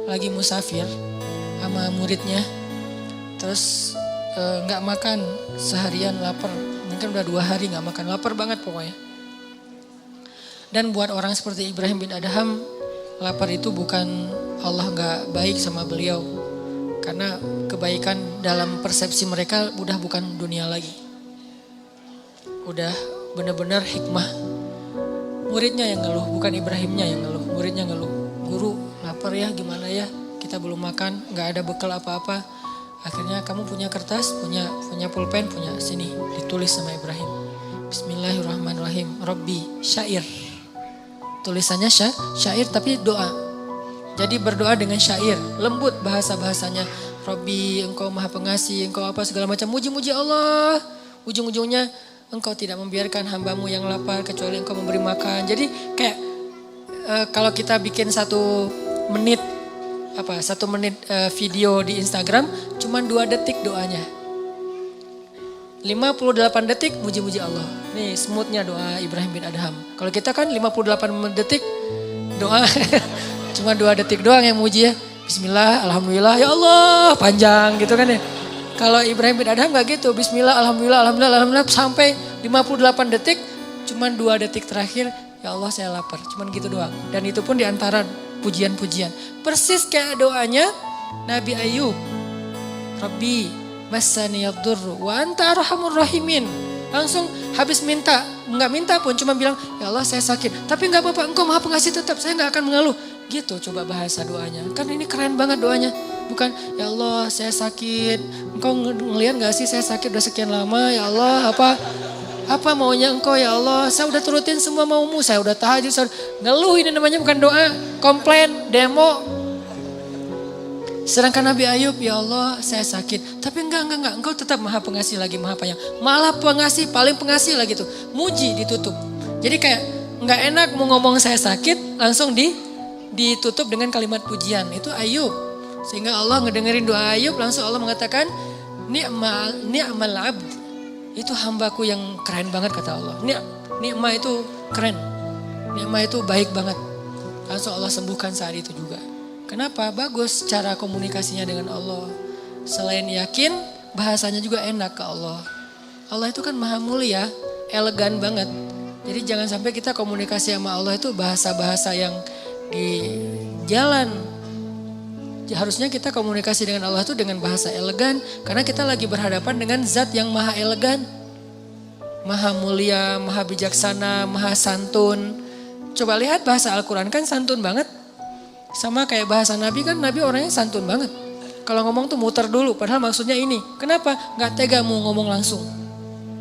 A: lagi musafir sama muridnya. Terus gak makan seharian, lapar. Mungkin udah 2 hari gak makan, lapar banget pokoknya. Dan buat orang seperti Ibrahim bin Adham, lapar itu bukan Allah gak baik sama beliau. Karena kebaikan dalam persepsi mereka udah bukan dunia lagi. Udah benar-benar hikmah. Muridnya yang ngeluh, bukan Ibrahimnya yang ngeluh. Muridnya ngeluh, guru lapar ya gimana ya, kita belum makan, gak ada bekal apa-apa. Akhirnya kamu punya kertas, punya pulpen, punya sini ditulis sama Ibrahim. Bismillahirrahmanirrahim. Rabbi syair. Tulisannya syair tapi doa. Jadi berdoa dengan syair, lembut bahasanya. Rabbi, engkau maha pengasih, engkau apa segala macam. Muji-muji Allah. Ujung-ujungnya engkau tidak membiarkan hambamu yang lapar kecuali engkau memberi makan. Jadi kayak kalau kita bikin 1 menit video di Instagram cuman 2 detik doanya. 58 detik muji-muji Allah. Nih smoothnya doa Ibrahim bin Adham. Kalau kita kan 58 detik doa cuma 2 detik doang yang muji ya. Bismillah, alhamdulillah, ya Allah, panjang gitu kan ya. Kalau Ibrahim bin Adham gak gitu. Bismillah, alhamdulillah sampai 58 detik cuma 2 detik terakhir ya Allah saya lapar. Cuman gitu doang. Dan itu pun diantara pujian-pujian. Persis kayak doanya Nabi Ayub. Rabbi massani yadurru wa anta arhamur rahimin. Langsung habis minta, enggak minta pun cuma bilang ya Allah saya sakit. Tapi enggak apa-apa, engkau maha pengasih tetap, saya enggak akan mengeluh. Gitu coba bahasa doanya. Kan ini keren banget doanya. Bukan ya Allah saya sakit. Engkau ngelihat enggak sih saya sakit udah sekian lama ya Allah apa maunya engkau ya Allah, saya udah turutin semua maumu, saya udah tahajud, ngeluh ini namanya bukan doa, komplain, demo. Sedangkan Nabi Ayub, ya Allah saya sakit, tapi enggak, engkau tetap maha pengasih lagi, maha penyayang. Malah pengasih, paling pengasih lagi tuh, muji ditutup. Jadi kayak enggak enak mau ngomong saya sakit, langsung ditutup dengan kalimat pujian, itu Ayub. Sehingga Allah ngedengerin doa Ayub, langsung Allah mengatakan, ni'mal abd. Itu hambaku yang keren banget kata Allah. Nikmah itu keren. Nikmah itu baik banget. Langsung Allah sembuhkan saat itu juga. Kenapa? Bagus cara komunikasinya dengan Allah. Selain yakin, bahasanya juga enak ke Allah. Allah itu kan maha mulia, elegan banget. Jadi jangan sampai kita komunikasi sama Allah itu bahasa-bahasa yang di jalan. Harusnya kita komunikasi dengan Allah itu dengan bahasa elegan. Karena kita lagi berhadapan dengan zat yang maha elegan. Maha mulia, maha bijaksana, maha santun. Coba lihat bahasa Al-Quran kan santun banget. Sama kayak bahasa Nabi kan, Nabi orangnya santun banget. Kalau ngomong tuh muter dulu, padahal maksudnya ini. Kenapa? Gak tega mau ngomong langsung.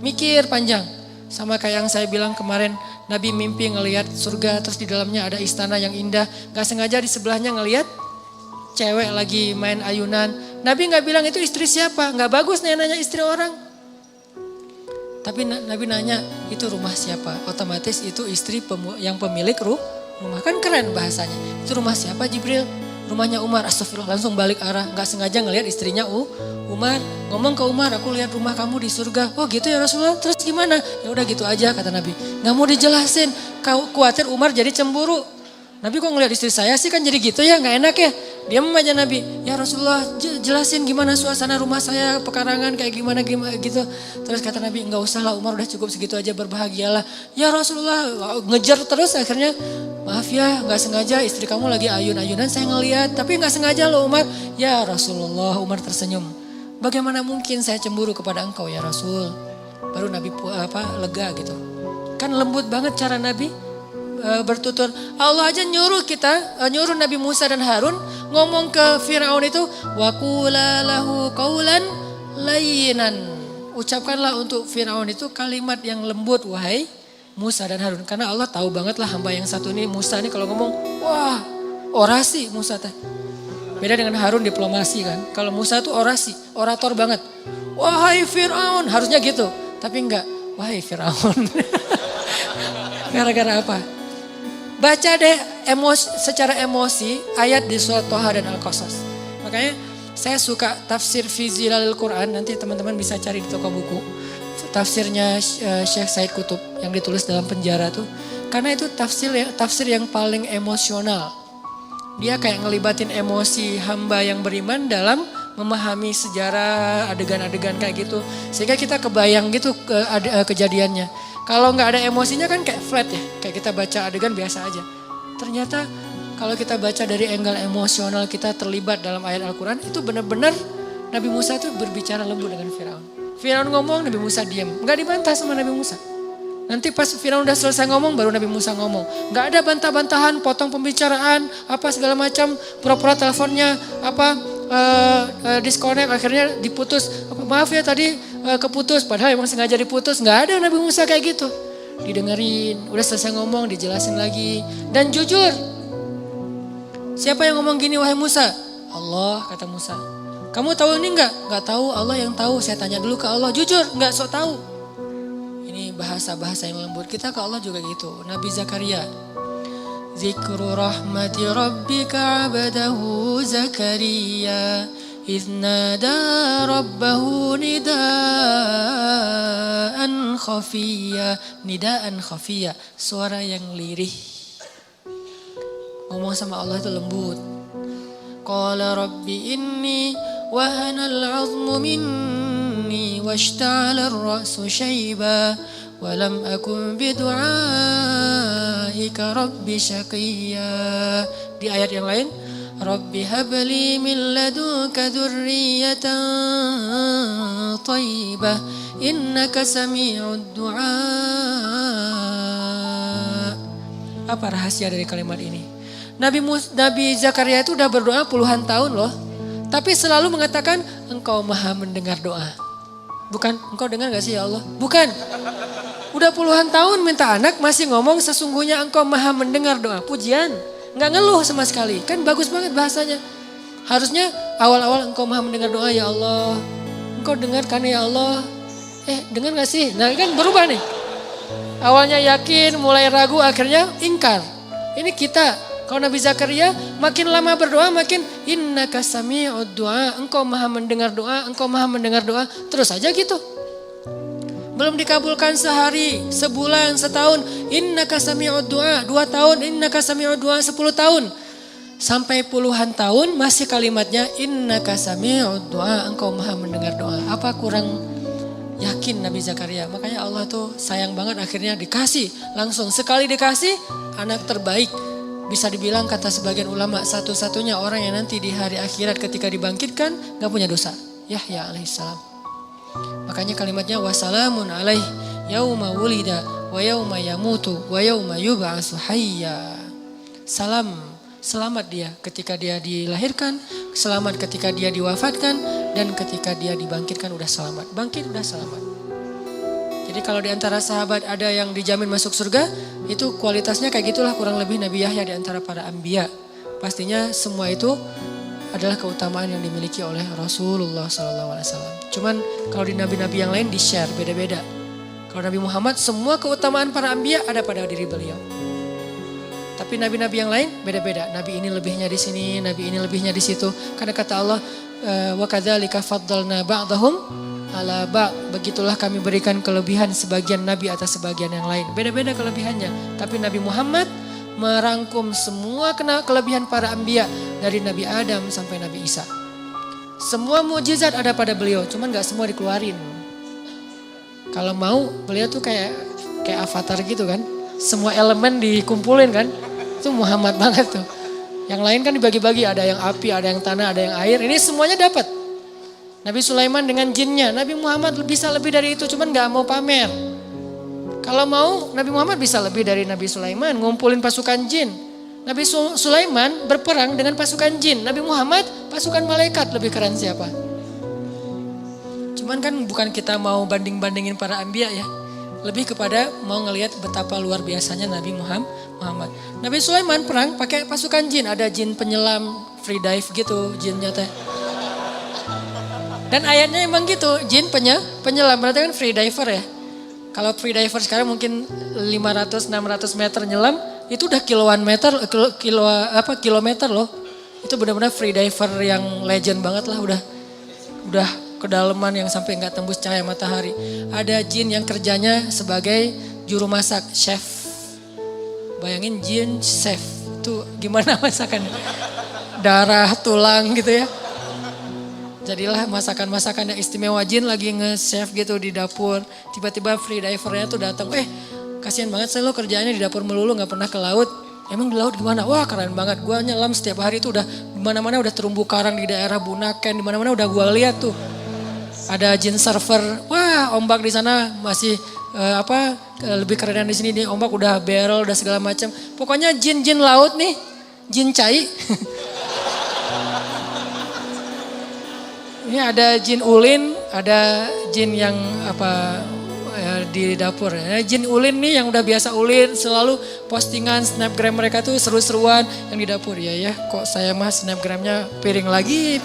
A: Mikir panjang. Sama kayak yang saya bilang kemarin, Nabi mimpi ngelihat surga, terus di dalamnya ada istana yang indah. Gak sengaja di sebelahnya ngelihat cewek lagi main ayunan. Nabi gak bilang itu istri siapa, gak bagus nanya istri orang. Tapi Nabi nanya itu rumah siapa, otomatis itu istri yang pemilik rumah. Kan keren bahasanya. Itu rumah siapa Jibril? Rumahnya Umar. Astagfirullah, langsung balik arah. Gak sengaja ngelihat istrinya Umar. Ngomong ke Umar, aku lihat rumah kamu di surga. Oh gitu ya Rasulullah, terus gimana? Ya udah gitu aja kata Nabi. Gak mau dijelasin, khawatir Umar jadi cemburu. Nabi kok ngelihat istri saya sih kan jadi gitu ya, gak enak ya. Diam aja Nabi, ya Rasulullah jelasin gimana suasana rumah saya, pekarangan kayak gimana gitu. Terus kata Nabi, enggak usah lah Umar udah cukup segitu aja, berbahagialah. Ya Rasulullah ngejar terus akhirnya, maaf ya gak sengaja istri kamu lagi ayun-ayunan saya ngelihat. Tapi gak sengaja loh Umar. Ya Rasulullah, Umar tersenyum. Bagaimana mungkin saya cemburu kepada engkau ya Rasul. Baru Nabi lega gitu. Kan lembut banget cara Nabi bertutur. Allah aja nyuruh Nabi Musa dan Harun ngomong ke Firaun itu, wa qula lahu qaulan layyinan. Ucapkanlah untuk Firaun itu kalimat yang lembut wahai Musa dan Harun. Karena Allah tahu banget lah hamba yang satu ini, Musa ini kalau ngomong, wah orasi Musa teh. Beda dengan Harun diplomasi kan. Kalau Musa itu orasi, orator banget. Wahai Firaun, harusnya gitu. Tapi enggak, wahai Firaun. Gara-gara apa? Baca deh secara emosi ayat di surat Toha dan Al-Qasas. Makanya saya suka tafsir fi Zilalil Quran. Nanti teman-teman bisa cari di toko buku. Tafsirnya Syekh Said Qutb yang ditulis dalam penjara tuh. Karena itu tafsir yang paling emosional. Dia kayak ngelibatin emosi hamba yang beriman dalam memahami sejarah adegan-adegan kayak gitu. Sehingga kita kebayang gitu kejadiannya. Kalau nggak ada emosinya kan kayak flat ya, kayak kita baca adegan biasa aja. Ternyata kalau kita baca dari angle emosional kita terlibat dalam ayat Al-Quran, itu benar-benar Nabi Musa itu berbicara lembut dengan Firaun. Firaun ngomong, Nabi Musa diam, nggak dibantah sama Nabi Musa. Nanti pas Firaun udah selesai ngomong, baru Nabi Musa ngomong. Nggak ada bantah-bantahan, potong pembicaraan, apa segala macam, pura-pura teleponnya, disconnect, akhirnya diputus. Maaf ya tadi keputus, padahal emang sengaja diputus. Nggak ada Nabi Musa kayak gitu. Didengerin, udah selesai ngomong, dijelasin lagi. Dan jujur, siapa yang ngomong gini wahai Musa? Allah, kata Musa. Kamu tahu ini enggak? Enggak tahu, Allah yang tahu. Saya tanya dulu ke Allah, jujur enggak sok tahu. Ini bahasa-bahasa yang lembut. Kita ke Allah juga gitu. Nabi Zakaria. Zikru rahmati rabbika abadahu Zakaria. إذ نادى ربه نداء خفيا, suara yang lirih. Ngomong sama Allah itu lembut. Qala rabbi inni wahana al-'azmu minni washta'ala ar-ra'su shayba wa lam akun bidu'aika rabbi shaqiyya. Di ayat yang lain, Rabbi habli min ladunka dzurriyyatan thayyibah innaka sami'ud du'a. Apa rahasia dari kalimat ini? Nabi Zakaria itu udah berdoa puluhan tahun loh. Tapi selalu mengatakan engkau maha mendengar doa. Bukan, engkau dengar gak sih ya Allah? Bukan. Udah puluhan tahun minta anak masih ngomong sesungguhnya engkau maha mendengar doa. Pujian. Nggak ngeluh sama sekali. Kan bagus banget bahasanya. Harusnya awal-awal engkau maha mendengar doa ya Allah. Engkau dengar kan ya Allah. Dengar gak sih? Nah kan berubah nih. Awalnya yakin, mulai ragu, akhirnya ingkar. Ini kita. Kalau Nabi Zakaria makin lama berdoa makin innaka sami'ud du'a. Engkau maha mendengar doa, engkau maha mendengar doa. Terus aja gitu. Belum dikabulkan sehari, sebulan, setahun. Innaka sami'ud du'a. 2 tahun, innaka sami'ud du'a. 10 tahun. Sampai puluhan tahun masih kalimatnya innaka sami'ud du'a. Engkau maha mendengar doa. Apa kurang Yakin Nabi Zakaria. Makanya Allah tuh sayang banget akhirnya dikasih. Langsung sekali dikasih anak terbaik. Bisa dibilang kata sebagian ulama satu-satunya orang yang nanti di hari akhirat ketika dibangkitkan gak punya dosa. Yahya alaihissalam. Makanya kalimatnya wassalamun alaih yauma wulida wa yauma yamutu wa yauma yub'atsu hayya. Selamat dia ketika dia dilahirkan, selamat ketika dia diwafatkan, dan ketika dia dibangkitkan udah selamat. Bangkit udah selamat. Jadi kalau di antara sahabat ada yang dijamin masuk surga, itu kualitasnya kayak gitulah kurang lebih Nabi Yahya di antara para anbiya. Pastinya semua itu adalah keutamaan yang dimiliki oleh Rasulullah SAW. Cuman kalau di nabi-nabi yang lain di-share beda-beda. Kalau Nabi Muhammad semua keutamaan para anbiya ada pada diri beliau. Tapi nabi-nabi yang lain beda-beda. Nabi ini lebihnya di sini, nabi ini lebihnya di situ. Karena kata Allah, wa kadzalika faddalna ba'dahum ala ba'd. Begitulah kami berikan kelebihan sebagian nabi atas sebagian yang lain. Beda-beda kelebihannya. Tapi Nabi Muhammad merangkum semua kelebihan para anbiya dari Nabi Adam sampai Nabi Isa. Semua mukjizat ada pada beliau, cuman gak semua dikeluarin. Kalau mau beliau tuh kayak avatar gitu kan. Semua elemen dikumpulin kan. Itu Muhammad banget tuh. Yang lain kan dibagi-bagi, ada yang api, ada yang tanah, ada yang air. Ini semuanya dapat. Nabi Sulaiman dengan jinnya, Nabi Muhammad bisa lebih dari itu, cuman gak mau pamer. Kalau mau Nabi Muhammad bisa lebih dari Nabi Sulaiman, ngumpulin pasukan jin. Nabi Sulaiman berperang dengan pasukan jin, Nabi Muhammad pasukan malaikat, lebih keren siapa? Cuman kan bukan kita mau banding-bandingin para anbiya ya. Lebih kepada mau ngelihat betapa luar biasanya Nabi Muhammad. Nabi Sulaiman perang pakai pasukan jin. Ada jin penyelam, free dive gitu jinnya teh. Dan ayatnya emang gitu, jin penyelam. Berarti kan free diver ya. Kalau free diver sekarang mungkin 500-600 meter nyelam. Itu udah kilometer loh. Itu benar-benar free diver yang legend banget lah. Udah kedalaman yang sampai nggak tembus cahaya matahari. Ada jin yang kerjanya sebagai juru masak, chef. Bayangin jin chef, itu gimana masakannya? Darah, tulang gitu ya. Jadilah masakan-masakan yang istimewa, jin lagi nge-chef gitu di dapur. Tiba-tiba free divernya tuh datang, kasihan banget saya lo kerjaannya di dapur melulu gak pernah ke laut. Emang di laut gimana? Wah keren banget, gue nyelam setiap hari tuh udah dimana-mana udah terumbu karang di daerah Bunaken, dimana-mana udah gue lihat tuh. Ada jin surfer, wah ombak di sana masih lebih kerenan di sini nih, ombak udah barrel, udah segala macam. Pokoknya jin-jin laut nih, jin cai. Ini ada jin ulin, ada jin yang di dapur. Jin ulin nih yang udah biasa ulin, selalu postingan snapgram mereka tuh seru-seruan yang di dapur. Ya kok saya mah snapgramnya piring lagi.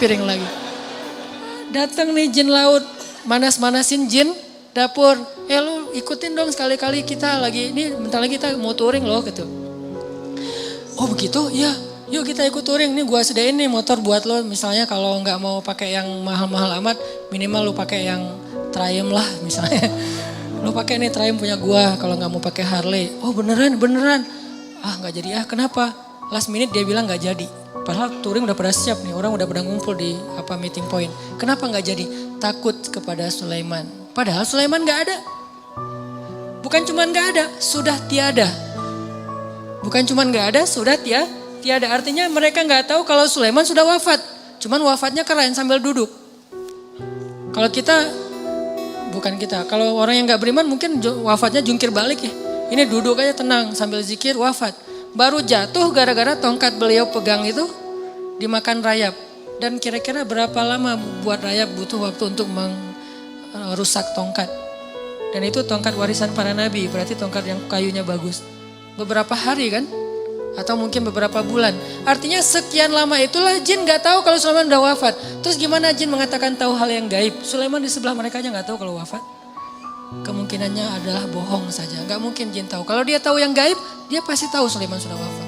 A: Datang nih jin laut, manas-manasin jin dapur. Lu ikutin dong sekali-kali, kita lagi, ini bentar lagi kita mau touring loh gitu. Oh begitu? Ya, yuk kita ikut touring. Nih gua sediain nih motor buat lo. Misalnya kalau nggak mau pakai yang mahal-mahal amat, minimal lo pakai yang Triumph lah misalnya. Lo pakai nih Triumph punya gua, kalau nggak mau pakai Harley. Oh beneran? Ah nggak jadi kenapa? Last minute dia bilang nggak jadi. Padahal touring udah pada siap nih, orang udah pada ngumpul di meeting point. Kenapa nggak jadi? Takut kepada Sulaiman. Padahal Sulaiman nggak ada. Bukan cuma nggak ada, sudah tiada. Bukan cuma nggak ada, sudah tiada. Artinya mereka nggak tahu kalau Sulaiman sudah wafat. Cuman wafatnya keren sambil duduk. Kalau kalau orang yang nggak beriman mungkin wafatnya jungkir balik ya. Ini duduk aja tenang sambil zikir wafat. Baru jatuh gara-gara tongkat beliau pegang itu dimakan rayap. Dan kira-kira berapa lama buat rayap butuh waktu untuk merusak tongkat. Dan itu tongkat warisan para nabi, berarti tongkat yang kayunya bagus. Beberapa hari kan? Atau mungkin beberapa bulan. Artinya sekian lama itulah jin gak tahu kalau Sulaiman udah wafat. Terus gimana jin mengatakan tahu hal yang gaib? Sulaiman di sebelah mereka aja gak tahu kalau wafat. Kemungkinannya adalah bohong saja. Gak mungkin jin tahu. Kalau dia tahu yang gaib, dia pasti tahu Sulaiman sudah wafat.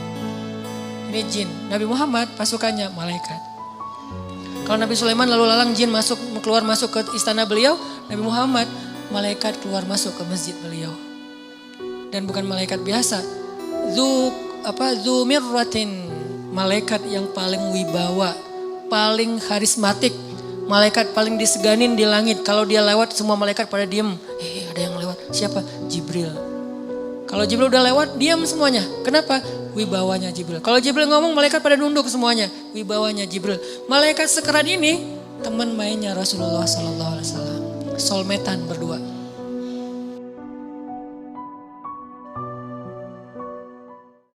A: Ini jin. Nabi Muhammad pasukannya malaikat. Kalau Nabi Sulaiman lalu lalang jin keluar masuk ke istana beliau, Nabi Muhammad malaikat keluar masuk ke masjid beliau. Dan bukan malaikat biasa. Dzu mirratin, malaikat yang paling wibawa, paling karismatik, Malaikat paling diseganin di langit. Kalau dia lewat semua malaikat pada diem. Ada yang lewat. Siapa? Jibril. Kalau Jibril udah lewat diam semuanya. Kenapa? Wibawanya Jibril. Kalau Jibril ngomong malaikat pada nunduk semuanya. Wibawanya Jibril. Malaikat sekerat ini teman mainnya Rasulullah SAW. Soulmate-an berdua.